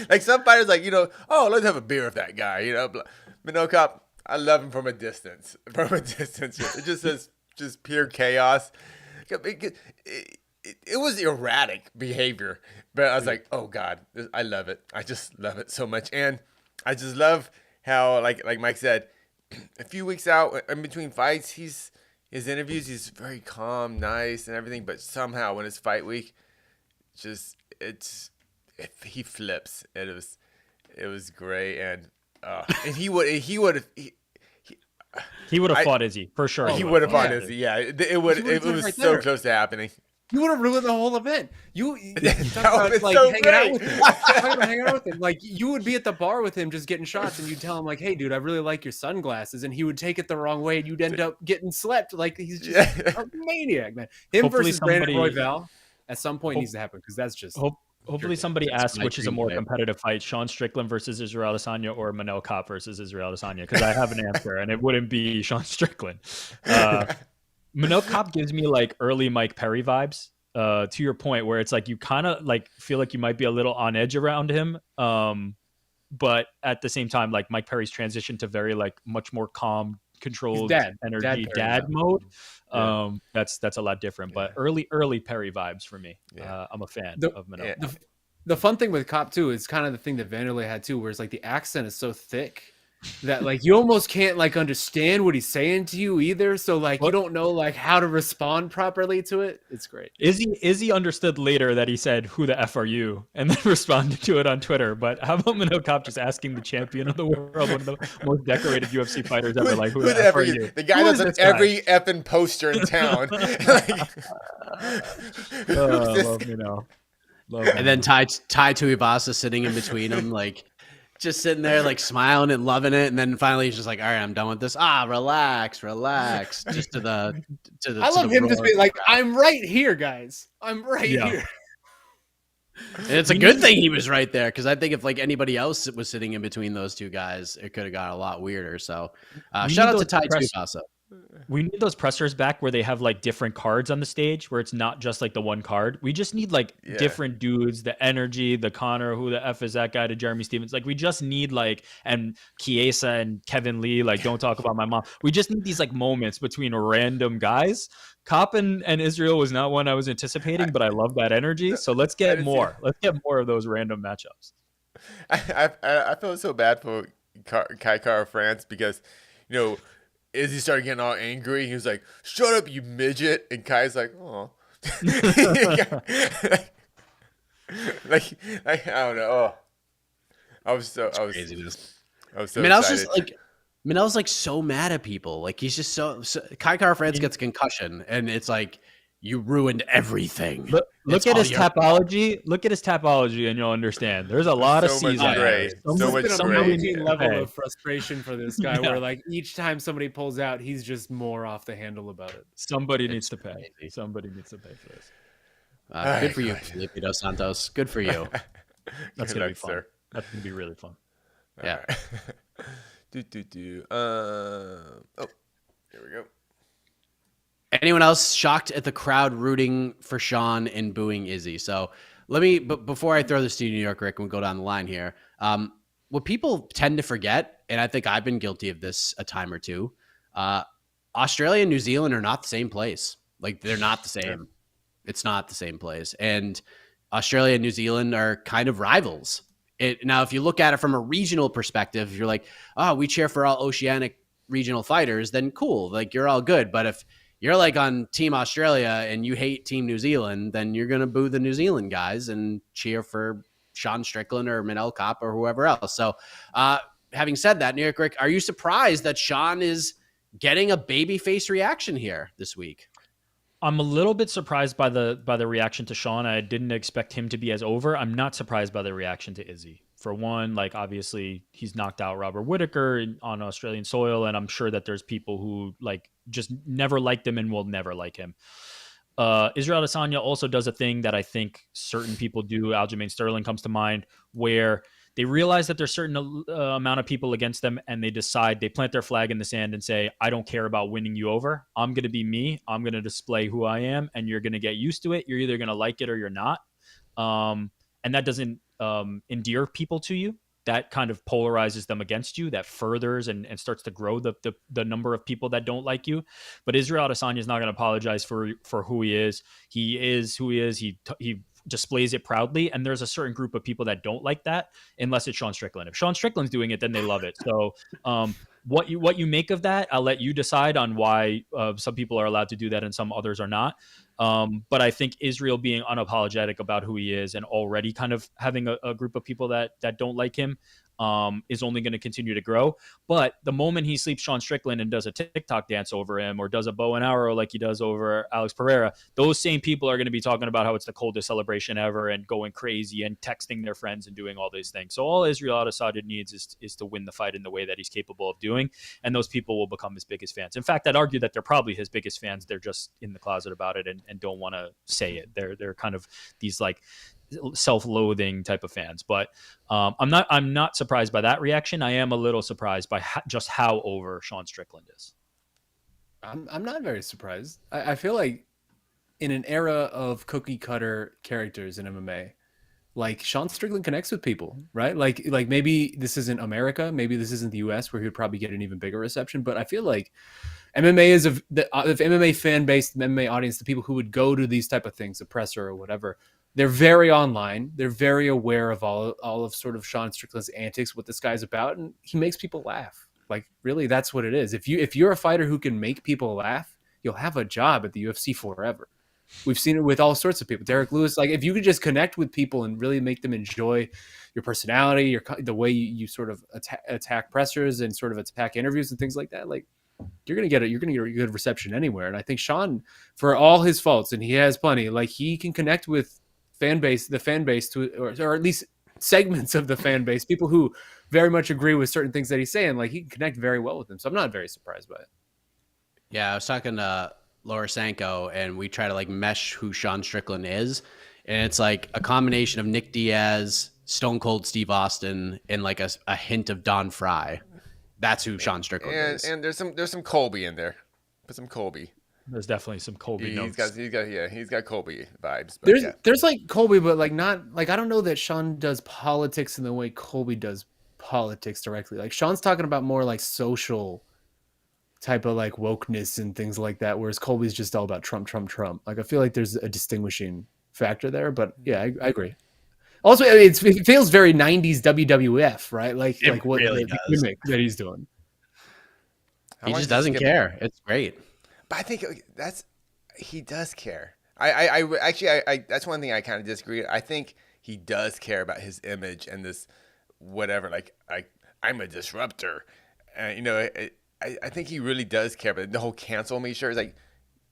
like some fighters, like, let's have a beer with that guy. Manel Kape, I love him from a distance. It just says just pure chaos. It was erratic behavior, but I was like, oh God, I love it. I just love it so much, and I just love how, like Mike said, a few weeks out in between fights, his interviews, he's very calm, nice, and everything. But somehow, when it's fight week, he flips. It was great, and he would have fought Izzy for sure. He would have fought Izzy. Yeah, it was right so close to happening. You would have ruined the whole event. Hanging out with him. Like, you would be at the bar with him just getting shots, and you'd tell him, like, hey, dude, I really like your sunglasses. And he would take it the wrong way, and you'd end up getting slept. Like, he's just a maniac, man. Him Hopefully versus Brandon Royval at some point needs to happen, because that's just... Hopefully somebody asks which is a more competitive fight, Sean Strickland versus Israel Adesanya or Manel Kape versus Israel Adesanya, because I have an answer, and it wouldn't be Sean Strickland. Manel Kape gives me like early Mike Perry vibes, to your point, where it's like you kind of like feel like you might be a little on edge around him, but at the same time, like Mike Perry's transition to very like much more calm, controlled energy dad mode. That's a lot different, but early Perry vibes for me. I'm a fan of Manel. The fun thing with Kape too is kind of the thing that Vanderlei had too, where it's like the accent is so thick that like you almost can't like understand what he's saying to you either. So like you don't know like how to respond properly to it. It's great. Izzy understood later that he said, "Who the F are you?" and then responded to it on Twitter. But how about Manel Kape just asking the champion of the world, one of the most decorated UFC fighters ever, like, "Who the F are you?" The guy that's on every effing poster in town. Love me now. And then Tai Tuivasa sitting in between them, like, just sitting there, like, smiling and loving it. And then finally he's just like, all right, I'm done with this. Relax. Just to the I love him just being like, I'm right here, guys. I'm right here. And it's a good thing he was right there, because I think if like anybody else was sitting in between those two guys, it could have got a lot weirder. So shout out to Tai Tuivasa. We need those pressers back where they have like different cards on the stage, where it's not just like the one card. We just need like different dudes, the energy, the Connor, who the F is that guy, to Jeremy Stevens. Like we just need like, and Chiesa and Kevin Lee, like don't talk about my mom. We just need these like moments between random guys. Kape and Israel was not one I was anticipating, but I love that energy. So let's get more. Let's get more of those random matchups. I feel so bad for Kai Kara France because, Izzy started getting all angry. He was like, "Shut up, you midget!" And Kai's like, "Oh." like I don't know. Oh. I was so craziness. I was so Manel's excited. just like Manel's like so mad at people. Like he's just so Kai Kara France gets a concussion, and it's like you ruined everything. Look at his tapology. Look at his tapology, and you'll understand. There's a lot of C's out there. So much gray. Level of frustration for this guy, where like each time somebody pulls out, he's just more off the handle about it. Somebody needs to pay. Somebody needs to pay for this. Good for you, Felipe Dos Santos. Good for you. That's gonna be fun. Sir. That's gonna be really fun. Yeah. Here we go. Anyone else shocked at the crowd rooting for Sean and booing Izzy? So but before I throw this to you, New York, Rick, and we go down the line here, what people tend to forget, and I think I've been guilty of this a time or two, Australia and New Zealand are not the same place. Like they're not the same. It's not the same place. And Australia and New Zealand are kind of rivals. Now, if you look at it from a regional perspective, you're like, oh, we cheer for all Oceanic regional fighters, then cool. Like you're all good. But if you're like on Team Australia and you hate Team New Zealand, then you're going to boo the New Zealand guys and cheer for Sean Strickland or Manel Kape or whoever else. So having said that, New York Rick, are you surprised that Sean is getting a babyface reaction here this week? I'm a little bit surprised by the reaction to Sean. I didn't expect him to be as over. I'm not surprised by the reaction to Izzy. For one, like obviously he's knocked out Robert Whittaker on Australian soil, and I'm sure that there's people who like just never liked him and will never like him. Israel Adesanya also does a thing that I think certain people do. Aljamain Sterling comes to mind, where they realize that there's certain amount of people against them, and they plant their flag in the sand and say, I don't care about winning you over. I'm going to be me. I'm going to display who I am, and you're going to get used to it. You're either going to like it or you're not. And that doesn't endear people to you. That kind of polarizes them against you. That furthers and starts to grow the number of people that don't like you. But Israel Adesanya is not going to apologize for who he is. He is who he is. He displays it proudly, and there's a certain group of people that don't like that unless it's Sean Strickland. If Sean Strickland's doing it, then they love it. So what you make of that, I'll let you decide on why some people are allowed to do that and some others are not. But I think Israel being unapologetic about who he is and already kind of having a group of people that don't like him is only going to continue to grow. But the moment he sleeps Sean Strickland and does a TikTok dance over him or does a bow and arrow like he does over Alex Pereira, those same people are going to be talking about how it's the coldest celebration ever and going crazy and texting their friends and doing all these things. So all Israel Adesanya needs is to win the fight in the way that he's capable of doing, and those people will become his biggest fans. In fact, I'd argue that they're probably his biggest fans. They're just in the closet about it and don't want to say it. They're kind of these like self-loathing type of fans, but I'm not surprised by that reaction. I am a little surprised by just how over Sean Strickland is. I'm not very surprised. I feel like in an era of cookie cutter characters in MMA, like Sean Strickland connects with people, right? Like maybe this isn't America, maybe this isn't the US where he would probably get an even bigger reception, but I feel like MMA is of MMA fan base, the MMA audience, the people who would go to these type of things, the presser or whatever. They're very online. They're very aware of all of sort of Sean Strickland's antics, what this guy's about, and he makes people laugh. Like really, that's what it is. If you're a fighter who can make people laugh, you'll have a job at the UFC forever. We've seen it with all sorts of people. Derek Lewis, like if you could just connect with people and really make them enjoy your personality, the way you sort of attack pressers and sort of attack interviews and things like that, like you're gonna get a good reception anywhere. And I think Sean, for all his faults, and he has plenty, like he can connect with the fan base to, or at least segments of the fan base, people who very much agree with certain things that he's saying. Like he can connect very well with them. So I'm not very surprised by it. Yeah, I was talking to Laura Sanko, and we try to like mesh who Sean Strickland is, and it's like a combination of Nick Diaz, Stone Cold Steve Austin, and like a hint of Don Fry. That's who Sean Strickland is. And there's some Colby in there. Put some Colby. There's definitely some Colby notes. He's got Colby vibes. But there's like Colby, but like not like I don't know that Sean does politics in the way Colby does politics directly. Like Sean's talking about more like social type of like wokeness and things like that, whereas Colby's just all about Trump. Like I feel like there's a distinguishing factor there, but yeah, I agree. Also, it feels very 90s WWF, right? Like what really the gimmick that he's doing. He just doesn't care. It's great. But I think he does care. I that's one thing I kind of disagree. I think he does care about his image and this whatever. Like I'm a disruptor. You know, I think he really does care. But the whole cancel me shirt is like,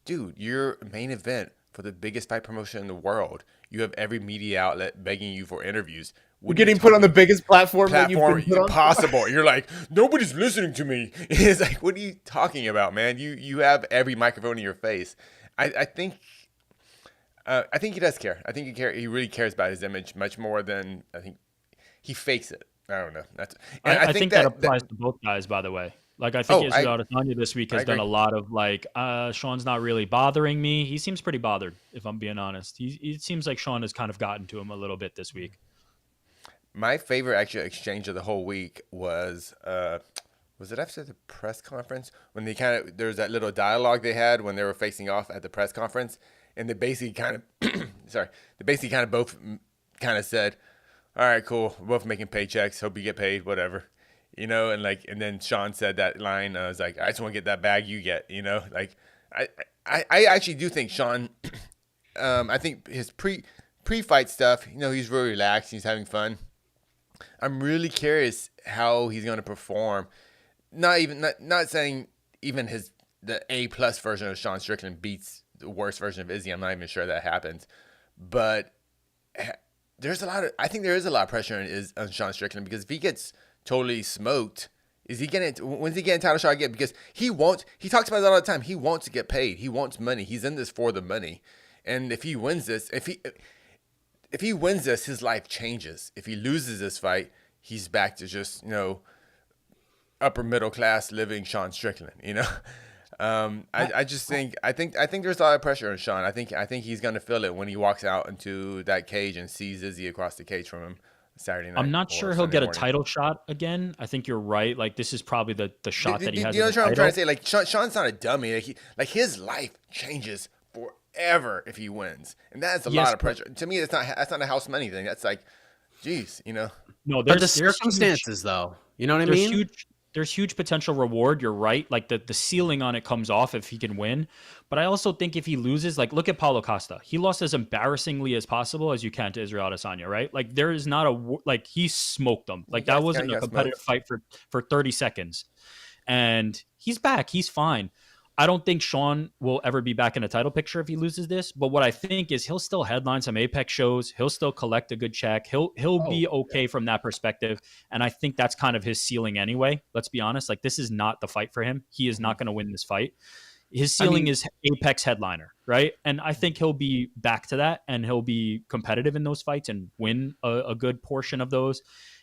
dude, you're main event for the biggest fight promotion in the world. You have every media outlet begging you for interviews. You're getting put on the biggest platform that you've been put on? Possible. You're like, nobody's listening to me. It's like, what are you talking about, man? You have every microphone in your face. I think he does care. I think he really cares about his image much more than I think he fakes it. I don't know. I think that applies to both guys, by the way. Like, I think Israel Adesanya this week has done a lot of like, Sean's not really bothering me. He seems pretty bothered, if I'm being honest. It seems like Sean has kind of gotten to him a little bit this week. My favorite actual exchange of the whole week was it after the press conference when there was that little dialogue they had when they were facing off at the press conference, and they basically kind of both kind of said, "All right, cool, we're both making paychecks. Hope you get paid, whatever." You know, and then Sean said that line. I was like, I just want to get that bag you get. You know, like I actually do think Sean. I think his pre-fight stuff. You know, he's really relaxed. He's having fun. I'm really curious how he's going to perform. Not saying even the A+ version of Sean Strickland beats the worst version of Izzy. I'm not even sure that happens, but I think there is a lot of pressure on Sean Strickland, because if he gets totally smoked, when's he getting a title shot again? Because he talks about it all the time. He wants to get paid. He wants money. He's in this for the money. And if he wins this, if he wins this, his life changes. If he loses this fight, he's back to just, upper middle class living Sean Strickland, I think there's a lot of pressure on Sean. I think he's gonna feel it when he walks out into that cage and sees Izzy across the cage from him Saturday night. I'm not sure he'll get a title shot again. I think you're right. Like, this is probably the shot that he has. You know what I'm trying to say? Like, Sean's not a dummy. Like his life changes forever if he wins, and that's a lot of pressure. To me, that's not a house money thing. That's like, geez, No, there's the circumstances, though. You know what I mean? There's huge potential reward. You're right. Like, the ceiling on it comes off if he can win. But I also think if he loses, like, look at Paulo Costa. He lost as embarrassingly as possible as you can to Israel Adesanya, right? Like, there is not he smoked them. Like, that wasn't a competitive fight for 30 seconds. And he's back. He's fine. I don't think Sean will ever be back in a title picture if he loses this. But what I think is he'll still headline some Apex shows. He'll still collect a good check. He'll be okay from that perspective. And I think that's kind of his ceiling anyway. Let's be honest. Like, this is not the fight for him. He is not going to win this fight. His ceiling is Apex headliner, right? And I think he'll be back to that, and he'll be competitive in those fights and win a good portion of those.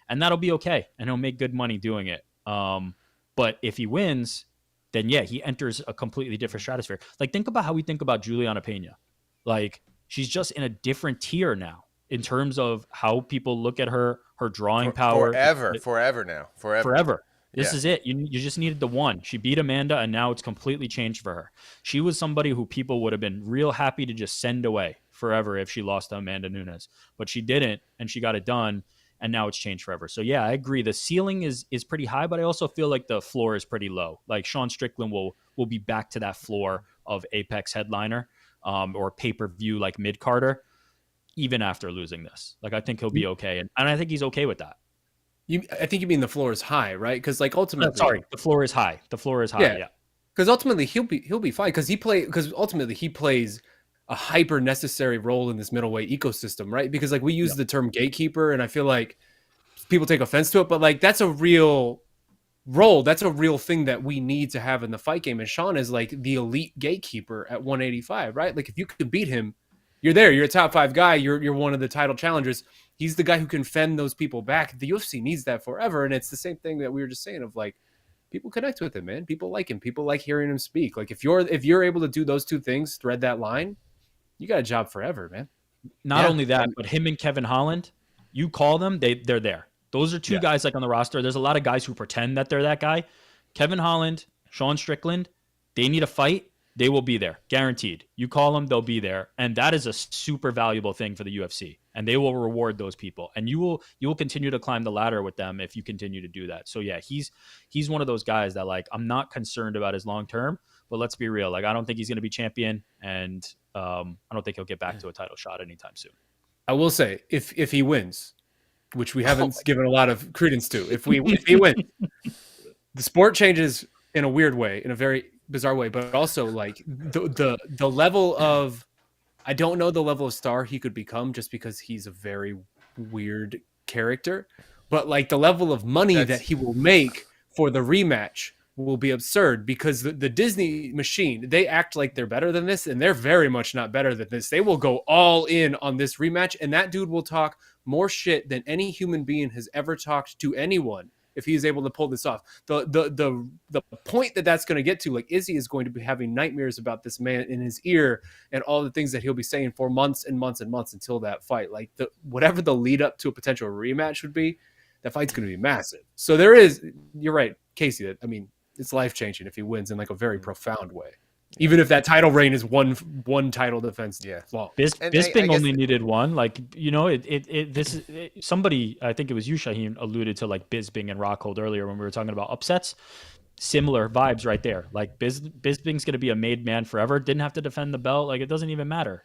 And that'll be okay. And he'll make good money doing it. But if he wins, then yeah, he enters a completely different stratosphere. Like, think about how we think about Juliana Pena. Like, she's just in a different tier now in terms of how people look at her drawing power. Forever. This is it. You just needed the one. She beat Amanda, and now it's completely changed for her. She was somebody who people would have been real happy to just send away forever if she lost to Amanda Nunes. But she didn't, and she got it done. And now it's changed forever. So yeah, I agree. The ceiling is pretty high, but I also feel like the floor is pretty low. Like, Sean Strickland will be back to that floor of Apex headliner or pay-per-view like mid-carder, even after losing this. Like, I think he'll be okay. And I think he's okay with that. I think you mean the floor is high, right? Because like ultimately, the floor is high. The floor is high. Yeah. Because ultimately he'll be fine. Because ultimately he plays a hyper necessary role in this middleweight ecosystem, right? Because like we use the term gatekeeper, and I feel like people take offense to it, but like that's a real role. That's a real thing that we need to have in the fight game. And Sean is like the elite gatekeeper at 185, right? Like, if you can beat him, you're there. You're a top 5 guy. You're one of the title challengers. He's the guy who can fend those people back. The UFC needs that forever. And it's the same thing that we were just saying of like, people connect with him, man. People like him. People like hearing him speak. Like if you're able to do those two things, thread that line, you got a job forever, man. Not only that, but him and Kevin Holland, you call them, they're there. Those are two guys like on the roster. There's a lot of guys who pretend that they're that guy. Kevin Holland, Sean Strickland, they need a fight, they will be there, guaranteed. You call them, they'll be there, and that is a super valuable thing for the UFC. And they will reward those people, and you will continue to climb the ladder with them if you continue to do that. So yeah, he's one of those guys that like I'm not concerned about his long term, but let's be real, like I don't think he's going to be champion, and I don't think he'll get back to a title shot anytime soon. I will say if he wins, which we haven't given a lot of credence to, if he wins, the sport changes in a weird way, in a very bizarre way, but also like the level of, I don't know the level of star he could become just because he's a very weird character, but like the level of money that he will make for the rematch will be absurd because the Disney machine, they act like they're better than this, and they're very much not better than this. They will go all in on this rematch, and that dude will talk more shit than any human being has ever talked to anyone if he's able to pull this off. The point that's going to get to, like Izzy is going to be having nightmares about this man in his ear and all the things that he'll be saying for months and months and months until that fight. Like whatever the lead up to a potential rematch would be, that fight's going to be massive. So you're right, Casey, I mean, it's life-changing if he wins in like a very profound way. Even if that title reign is one title defense. Yeah. Bisping only needed one. Like, you know, somebody, I think it was you, Shaheen, alluded to like Bisping and Rockhold earlier when we were talking about upsets. Similar vibes right there. Like Bisping's going to be a made man forever. Didn't have to defend the belt. Like, it doesn't even matter.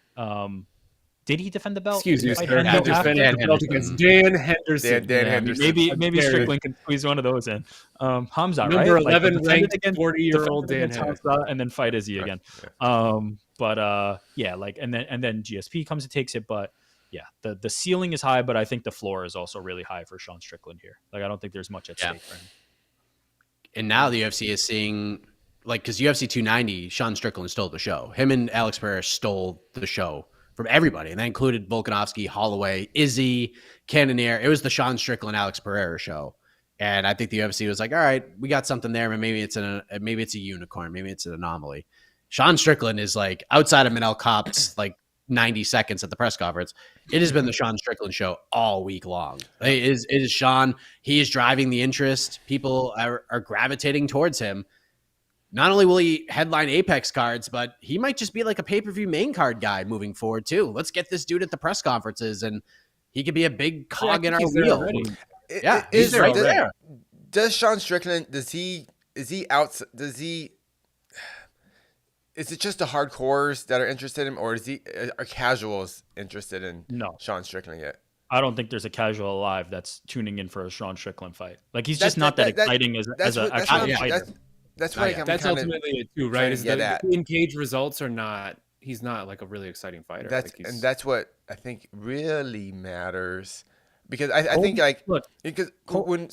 Did he defend the belt? Excuse me, sir. He defended the belt against Dan Henderson. Dan Henderson. Maybe Strickland can squeeze one of those in. Hamza, Number right? 11 like, ranked 40-year-old Dan Henderson. And then fight Izzy again. Yeah, like and then GSP comes and takes it. But yeah, the ceiling is high, but I think the floor is also really high for Sean Strickland here. Like I don't think there's much at stake for him. And now the UFC is seeing, like, because UFC 290, Sean Strickland stole the show. Him and Alex Pereira stole the show from everybody, and that included Volkanovski, Holloway, Izzy, Cannonier. It was the Sean Strickland, Alex Pereira show, and I think the UFC was like, "All right, we got something there, but maybe it's a unicorn, maybe it's an anomaly." Sean Strickland is like, outside of Manel Kape's like 90 seconds at the press conference, it has been the Sean Strickland show all week long. It is Sean. He is driving the interest. People are gravitating towards him. Not only will he headline Apex cards, but he might just be like a pay-per-view main card guy moving forward too. Let's get this dude at the press conferences, and he could be a big cog in our wheel. He's right there. Does Sean Strickland? Is it just the hardcores that are interested in him, or are casuals interested in Sean Strickland yet? I don't think there's a casual alive that's tuning in for a Sean Strickland fight. Like he's just not that exciting as an actual fighter. That's what that's ultimately it too, right? Is the in-cage results are not. He's not like a really exciting fighter. And that's what I think really matters, because I think like when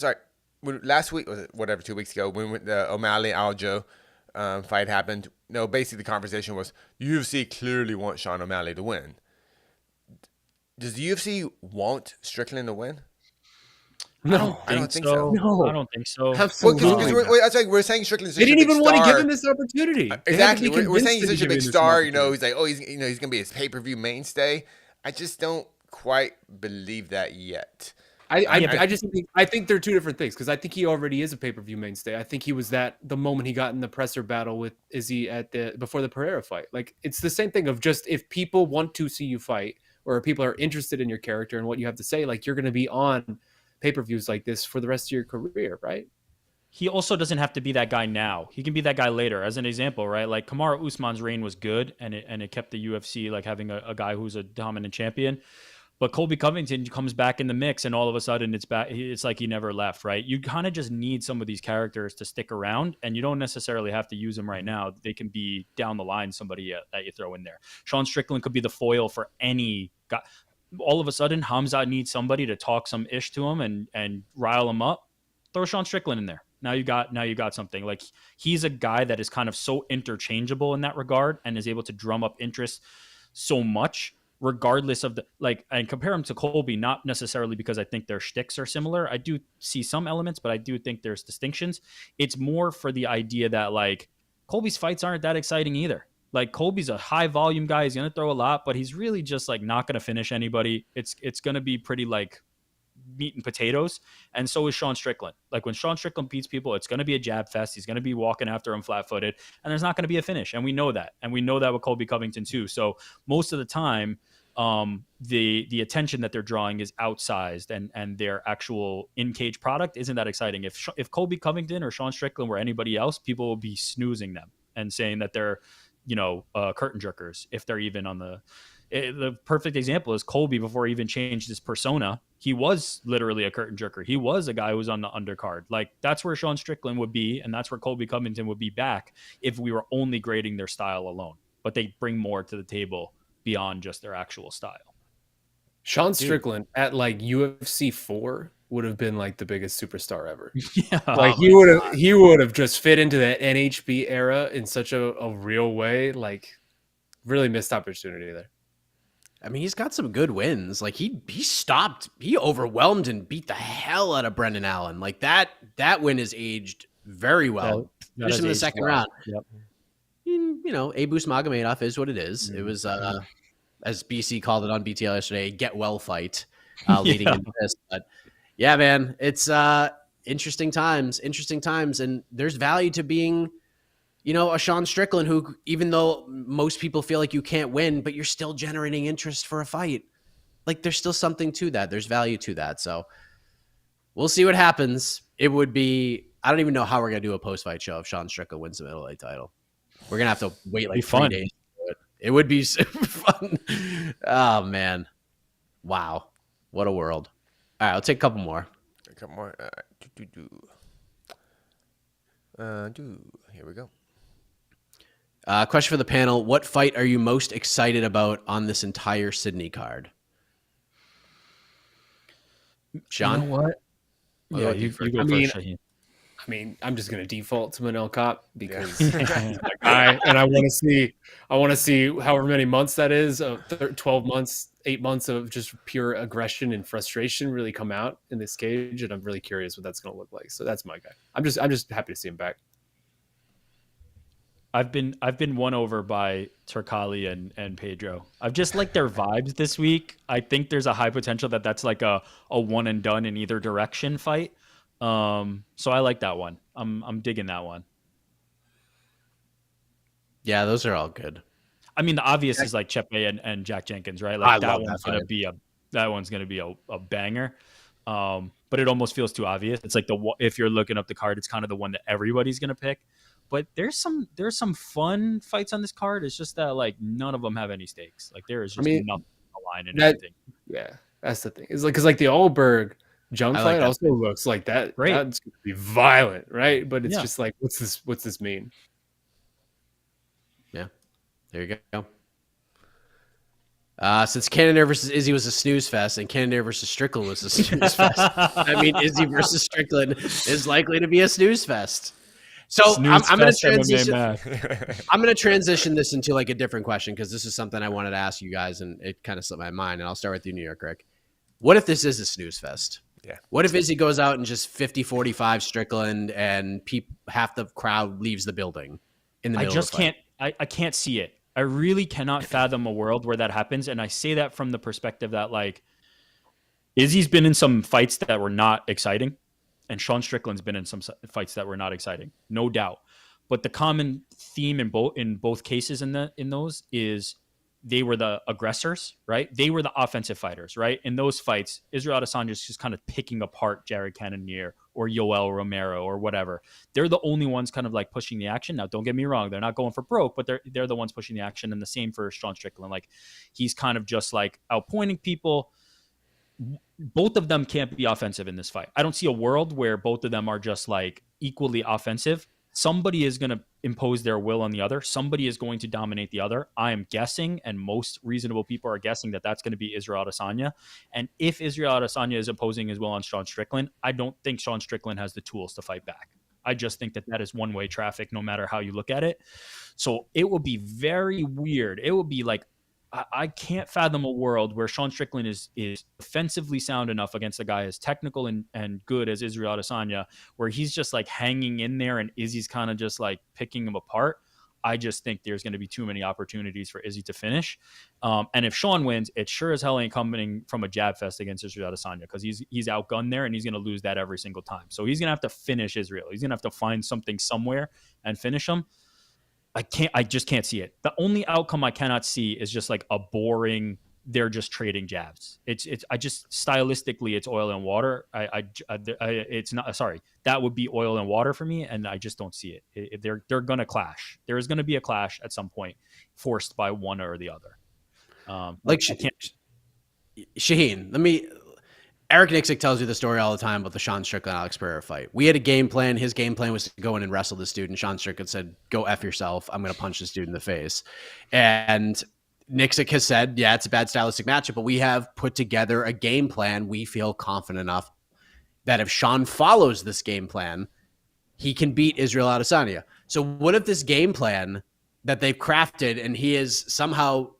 last week, was it whatever, 2 weeks ago, when the O'Malley Aljo fight happened. No, basically the conversation was UFC clearly wants Sean O'Malley to win. Does the UFC want Strickland to win? No, I don't think so. No, I don't think so. Absolutely. We're saying Strickland's they didn't even want to give him this opportunity. Exactly. We're saying he's such a big star. You know, he's like, he's going to be his pay-per-view mainstay. I just don't quite believe that yet. I think they're two different things, because I think he already is a pay-per-view mainstay. I think he was that the moment he got in the presser battle with Izzy before the Pereira fight. Like, it's the same thing of just, if people want to see you fight, or people are interested in your character and what you have to say, like, you're going to be on pay-per-views like this for the rest of your career, right? He also doesn't have to be that guy now. He can be that guy later. As an example, right? Like Kamaru Usman's reign was good, and it kept the UFC like having a guy who's a dominant champion. But Colby Covington comes back in the mix, and all of a sudden it's like he never left, right? You kind of just need some of these characters to stick around, and you don't necessarily have to use them right now. They can be down the line somebody that you throw in there. Sean Strickland could be the foil for any guy. All of a sudden, Hamza needs somebody to talk some ish to him and rile him up. Throw Sean Strickland in there. Now you got something. Like, he's a guy that is kind of so interchangeable in that regard, and is able to drum up interest so much regardless of the like, and compare him to Colby, not necessarily because I think their shticks are similar. I do see some elements, but I do think there's distinctions. It's more for the idea that like Colby's fights aren't that exciting either. Like Colby's a high volume guy. He's going to throw a lot, but he's really just like not going to finish anybody. It's going to be pretty like meat and potatoes. And so is Sean Strickland. Like when Sean Strickland beats people, it's going to be a jab fest. He's going to be walking after him flat footed, and there's not going to be a finish. And we know that. And we know that with Colby Covington too. So most of the time, the attention that they're drawing is outsized, and their actual in-cage product isn't that exciting. If Colby Covington or Sean Strickland were anybody else, people will be snoozing them and saying that they're, curtain jerkers, if they're even on the perfect example is Colby. Before he even changed his persona, he was literally a curtain jerker. He was a guy who was on the undercard. Like that's where Sean Strickland would be, and that's where Colby Covington would be back if we were only grading their style alone. But they bring more to the table beyond just their actual style. Sean Strickland at like UFC 4 would have been like the biggest superstar ever. Yeah, like he would have just fit into that NHB era in such a real way. Like really missed opportunity there. I mean, he's got some good wins. Like he overwhelmed and beat the hell out of Brendan Allen. Like that win is aged very well. Finished in the second round. Yep. Abus Magomedov is what it is. It was, as BC called it on BTL yesterday, get well fight leading into this. But yeah, man, it's interesting times. And there's value to being, a Sean Strickland who, even though most people feel like you can't win, but you're still generating interest for a fight. Like there's still something to that. There's value to that. So we'll see what happens. It would be, I don't even know how we're going to do a post-fight show if Sean Strickland wins the middleweight title. We're going to have to wait like 3 days. It would be super fun. Oh, man. Wow. What a world. All right, I'll take a couple more. Here we go. Question for the panel. What fight are you most excited about on this entire Sydney card? Sean? You know what? Yeah, you go first, Shaheen. I mean, I'm just going to default to Manel Kape because he's my guy, and I want to see however many months that is, 12 months, 8 months of just pure aggression and frustration really come out in this cage, and I'm really curious what that's going to look like. So that's my guy. I'm just happy to see him back. I've been won over by Turkali and Pedro. I've just liked their vibes this week. I think there's a high potential that's like a one and done in either direction fight. So I like that one. I'm digging that one. Yeah, those are all good. I mean, the obvious is like Chepe and Jack Jenkins, right? Like that one's gonna be a banger. But it almost feels too obvious. It's like if you're looking up the card, it's kind of the one that everybody's gonna pick. But there's some fun fights on this card. It's just that like none of them have any stakes. Like there is just nothing on the line and everything. Yeah, that's the thing. It's like because like the Allberg Jung fight also looks like that. Great. That's going to be violent, right? But it's just like, what's this mean? Yeah, there you go. Since Cannonier versus Izzy was a snooze fest and Cannonier versus Strickland was a snooze fest, I mean, Izzy versus Strickland is likely to be a snooze fest. So I'm going to transition. I'm going to transition this into like a different question because this is something I wanted to ask you guys, and it kind of slipped my mind. And I'll start with you, New York Rick. What if this is a snooze fest? Yeah. What if Izzy goes out and just 50-45 Strickland and half the crowd leaves the building in the middle of the fight? I can't see it. I really cannot fathom a world where that happens. And I say that from the perspective that like Izzy's been in some fights that were not exciting. And Sean Strickland's been in some fights that were not exciting, no doubt. But the common theme in both cases in those is they were the aggressors, right? They were the offensive fighters, right? In those fights, Israel Adesanya is just kind of picking apart Jared Cannonier or Yoel Romero or whatever. They're the only ones kind of like pushing the action. Now, don't get me wrong. They're not going for broke, but they're the ones pushing the action. And the same for Sean Strickland. Like he's kind of just like outpointing people. Both of them can't be offensive in this fight. I don't see a world where both of them are just like equally offensive. Somebody is going to impose their will on the other. Somebody is going to dominate the other. I am guessing, and most reasonable people are guessing that that's going to be Israel Adesanya. And if Israel Adesanya is opposing his will on Sean Strickland, I don't think Sean Strickland has the tools to fight back. I just think that is one-way traffic no matter how you look at it. So it will be very weird. It will be like I can't fathom a world where Sean Strickland is offensively sound enough against a guy as technical and good as Israel Adesanya, where he's just like hanging in there and Izzy's kind of just like picking him apart. I just think there's going to be too many opportunities for Izzy to finish. And if Sean wins, it sure as hell ain't coming from a jab fest against Israel Adesanya, because he's outgunned there and he's going to lose that every single time. So he's going to have to finish Israel. He's going to have to find something somewhere and finish him. I just can't see it. The only outcome I cannot see is just like a boring, they're just trading jabs. I just stylistically, it's oil and water. It's not, sorry, that would be oil and water for me. And I just don't see it. They're going to clash. There is going to be a clash at some point forced by one or the other. Shaheen, Eric Nixick tells you the story all the time about the Sean Strickland Alex Pereira fight. We had a game plan. His game plan was to go in and wrestle this dude, and Sean Strickland said, "Go F yourself. I'm going to punch this dude in the face." And Nixick has said, "Yeah, it's a bad stylistic matchup, but we have put together a game plan. We feel confident enough that if Sean follows this game plan, he can beat Israel Adesanya." So what if this game plan that they've crafted and he is somehow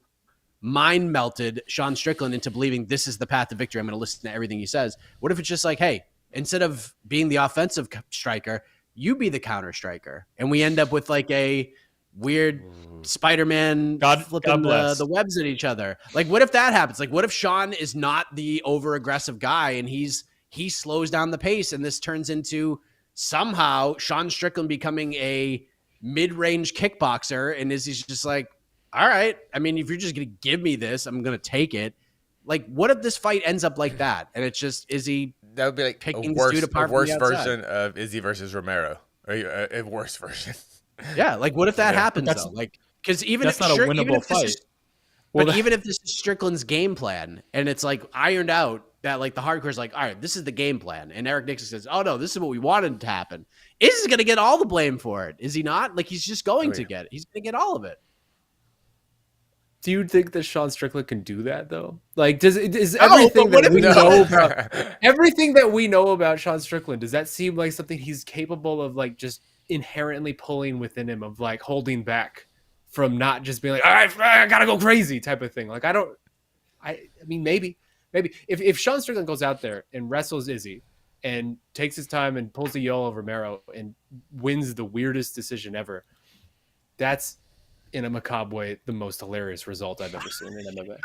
mind melted Sean Strickland into believing this is the path to victory? I'm going to listen to everything he says. What if it's just like, hey, instead of being the offensive striker, you be the counter striker, and we end up with like a weird Spider-Man flipping the webs at each other? Like, what if that happens? Like, what if Sean is not the over aggressive guy and he slows down the pace, and this turns into somehow Sean Strickland becoming a mid-range kickboxer, and he's just like, all right, I mean, if you're just going to give me this, I'm going to take it. Like, what if this fight ends up like that? And it's just Izzy that would be like picking this dude apart a worse version of Izzy versus Romero. Or a worse version. Yeah, like, what if that happens, though? Like, because even if not a winnable fight. Even if this is Strickland's game plan, and it's like ironed out that like the hardcore is like, all right, this is the game plan, and Eric Nixick says, oh no, this is what we wanted to happen. Izzy's going to get all the blame for it, is he not? Like, he's just going to get it. He's going to get all of it. Do you think that Sean Strickland can do that though? Like, is everything that we know about everything that we know about Sean Strickland, does that seem like something he's capable of, like, just inherently pulling within him, of like holding back from not just being like, all right, I gotta go crazy type of thing? Like, I mean, maybe if Sean Strickland goes out there and wrestles Izzy and takes his time and pulls a Yoel Romero and wins the weirdest decision ever, that's, in a macabre way, the most hilarious result I've ever seen in MMA.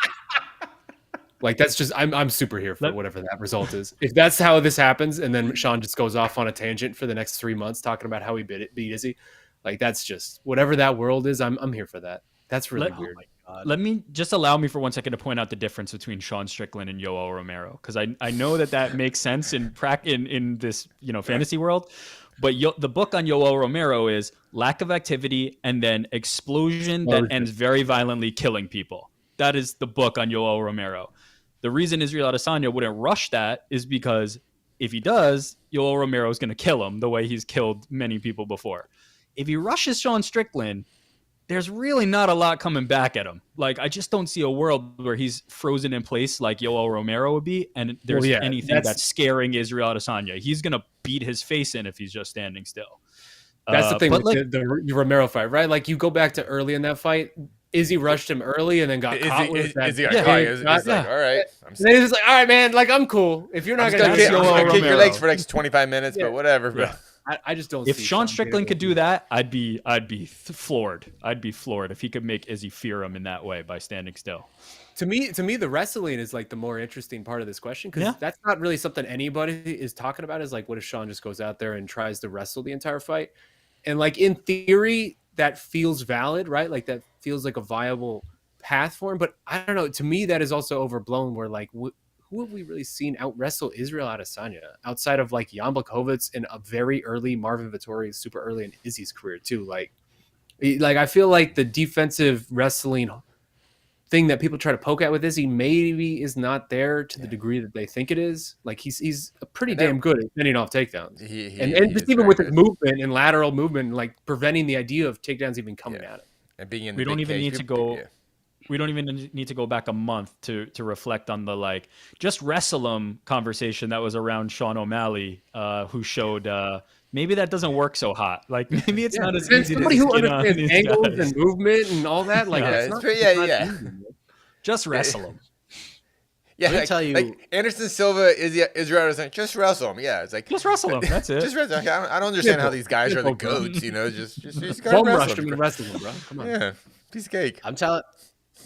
Like, that's just, I'm super here for whatever that result is. If that's how this happens, and then Sean just goes off on a tangent for the next 3 months talking about how he beat Izzy, like, that's just, whatever that world is, I'm here for that. That's really weird. Oh my God. Let me just allow me for 1 second to point out the difference between Sean Strickland and Yoel Romero, because I know that makes sense in this fantasy world. But the book on Yoel Romero is lack of activity and then explosion that ends very violently, killing people. That is the book on Yoel Romero. The reason Israel Adesanya wouldn't rush that is because if he does, Yoel Romero is going to kill him the way he's killed many people before. If he rushes Sean Strickland, there's really not a lot coming back at him. Like, I just don't see a world where he's frozen in place like Yoel Romero would be, and there's anything that's scaring Israel Adesanya. He's going to beat his face in if he's just standing still. That's the thing with the Romero fight, right? Like, you go back to early in that fight, Izzy rushed him early and then got caught with that. Izzy got caught. Like, all right. And then he's just like, all right, man, like, I'm cool. If you're not going to kick your legs for the next 25 minutes, but whatever, bro. I just don't. If Sean Strickland could do that, I'd be floored. I'd be floored if he could make Izzy fear him in that way by standing still. To me, the wrestling is like the more interesting part of this question, because that's not really something anybody is talking about. Is like, what if Sean just goes out there and tries to wrestle the entire fight? And like, in theory, that feels valid, right? Like, that feels like a viable path for him. But I don't know. To me, that is also overblown. Where like, who have we really seen out wrestle Israel Adesanya outside of like Jan Blachowicz in a very early Marvin Vettori, super early in Izzy's career too? Like I feel like the defensive wrestling thing that people try to poke at with Izzy maybe is not there to the degree that they think it is. Like, he's pretty damn good at fending off takedowns, and just even with his movement and lateral movement, like preventing the idea of takedowns even coming at him. And being in we don't even need to go. We don't even need to go back a month to reflect on the like just wrestle him conversation that was around Sean O'Malley, who showed maybe that doesn't work so hot. Like, maybe it's not as easy. Somebody who understands angles and movement and all that. Like, easy. Just wrestle him. Yeah, Let me tell you- like Anderson Silva is Israel Adesanya. Just wrestle him. Yeah, it's like Just wrestle him. That's it. just wrestle. I don't understand how these guys are the goats. You know, just gotta Bum wrestle rushed him him. and wrestled him, bro. Come on. Yeah, piece of cake. I'm telling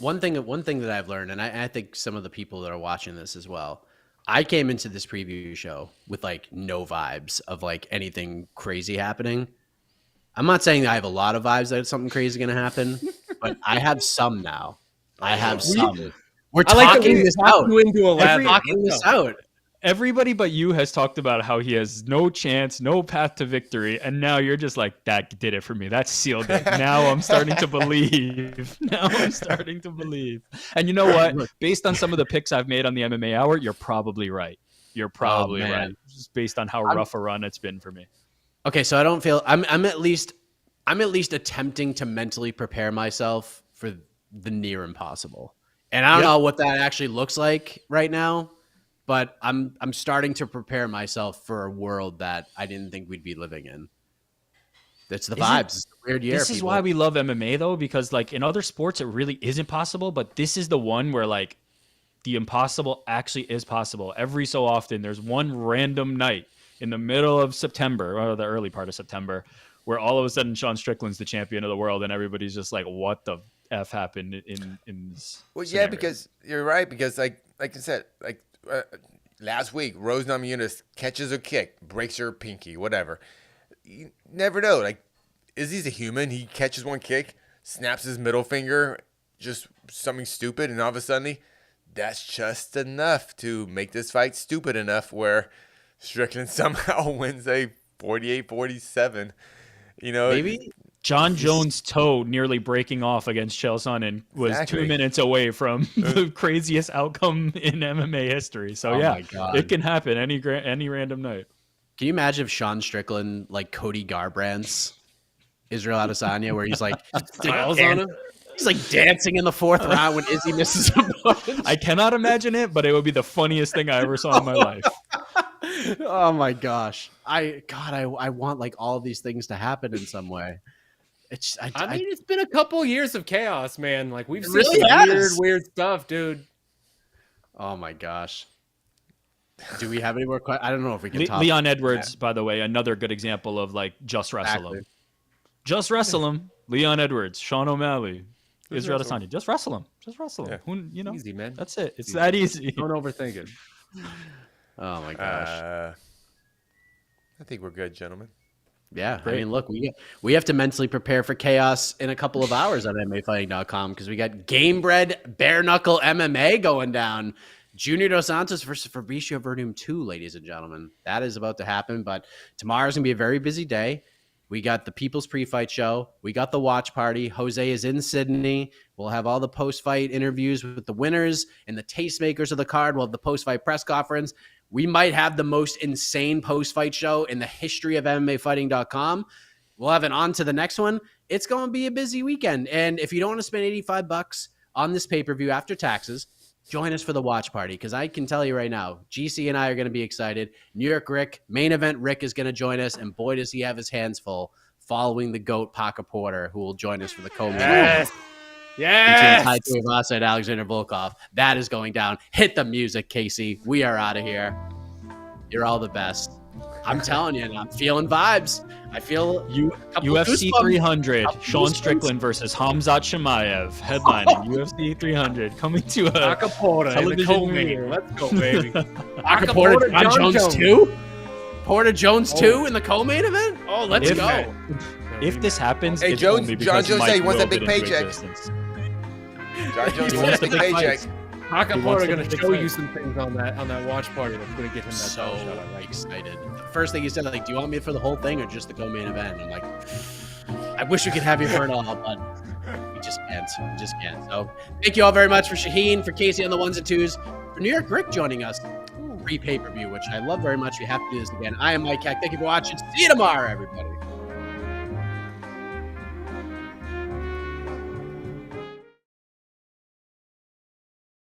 one thing that I've learned, and I think some of the people that are watching this as well. I came into this preview show with like no vibes of like anything crazy happening. I'm not saying that I have a lot of vibes that something crazy going to happen, but I have some now. I have some. We're talking this out. We're talking this out. Everybody but you has talked about how he has no chance, no path to victory, and now you're just like, that did it for me. That sealed it. Now I'm starting to believe. And you know what? Based on some of the picks I've made on the MMA Hour, you're probably right. You're probably right. Just based on how rough a run it's been for me. Okay, so I don't feel I'm at least attempting to mentally prepare myself for the near impossible. And I don't know what that actually looks like right now, but I'm starting to prepare myself for a world that I didn't think we'd be living in. That's the vibes. It's a weird year. This is why we love MMA though, because like in other sports it really isn't possible, but this is the one where like the impossible actually is possible. Every so often there's one random night in the middle of September or the early part of September where all of a sudden Sean Strickland's the champion of the world and everybody's just like, what the F happened in this scenario? Because you're right. Because like I said, last week, Rose Namajunas catches a kick, breaks her pinky, whatever. You never know. Like, Izzy's a human. He catches one kick, snaps his middle finger, just something stupid, and all of a sudden, that's just enough to make this fight stupid enough where Strickland somehow wins a 48-47. You know, maybe John Jones' toe nearly breaking off against Chael Sonnen was 2 minutes away from the craziest outcome in MMA history. So it can happen any random night. Can you imagine if Sean Strickland like Cody Garbrandt's Israel Adesanya, where he's like Styles on him? He's like dancing in the fourth round when Izzy misses a punch. I cannot imagine it, but it would be the funniest thing I ever saw in my life. Oh my gosh. I want like all of these things to happen in some way. I mean, it's been a couple years of chaos, man. Like we've seen really some weird stuff, dude. Oh my gosh. Do we have any more questions? I don't know if we can talk. Leon Edwards, by the way, another good example of like just wrestle him. Just wrestle him. Leon Edwards, Sean O'Malley, Israel Adesanya. Just wrestle him. Just wrestle him. Who, you know, easy, man. That's it. It's that easy. Don't overthink it. Oh my gosh. I think we're good, gentlemen. Yeah, great. I mean, look, we have to mentally prepare for chaos in a couple of hours on MMAfighting.com because we got game-bred bare-knuckle MMA going down. Junior Dos Santos versus Fabricio Verdum 2, ladies and gentlemen. That is about to happen, but tomorrow's going to be a very busy day. We got the People's Pre-Fight Show. We got the Watch Party. Jose is in Sydney. We'll have all the post-fight interviews with the winners and the tastemakers of the card. We'll have the post-fight press conference. We might have the most insane post-fight show in the history of MMAfighting.com. We'll have it on to the next one. It's going to be a busy weekend. And if you don't want to spend $85 on this pay-per-view after taxes, join us for the Watch Party, because I can tell you right now, GC and I are going to be excited. New York Rick, main event Rick is going to join us, and boy, does he have his hands full following the GOAT Parker Porter, who will join us for the co-main event. Between Tai Tuivasa and Alexander Volkov. That is going down. Hit the music, Casey. We are out of here. You're all the best. I'm telling you, I'm feeling vibes. I feel UFC 300, Sean Strickland versus Hamzat Chimaev, headlining UFC 300, coming to a television movie. Let's go, baby. Porter Jones 2? Porter Jones 2 in the co-main event? Oh, let's go. If this happens, hey, it's John only because Jones said he wants that Mike big willed it into paycheck. existence. John Jones wants that big paycheck. Parker Porter going to show you some things on that watch party that's going to get him that so title shot. excited. The first thing he said, like, do you want me for the whole thing or just the co-main event? I'm like, I wish we could have you for it all, but we just can't. We just can't. So thank you all very much for Shaheen, for Casey on the ones and twos, for New York Rick joining us pre-pay-per-view, which I love very much. We have to do this again. I am Mike Heck. Thank you for watching. See you tomorrow, everybody.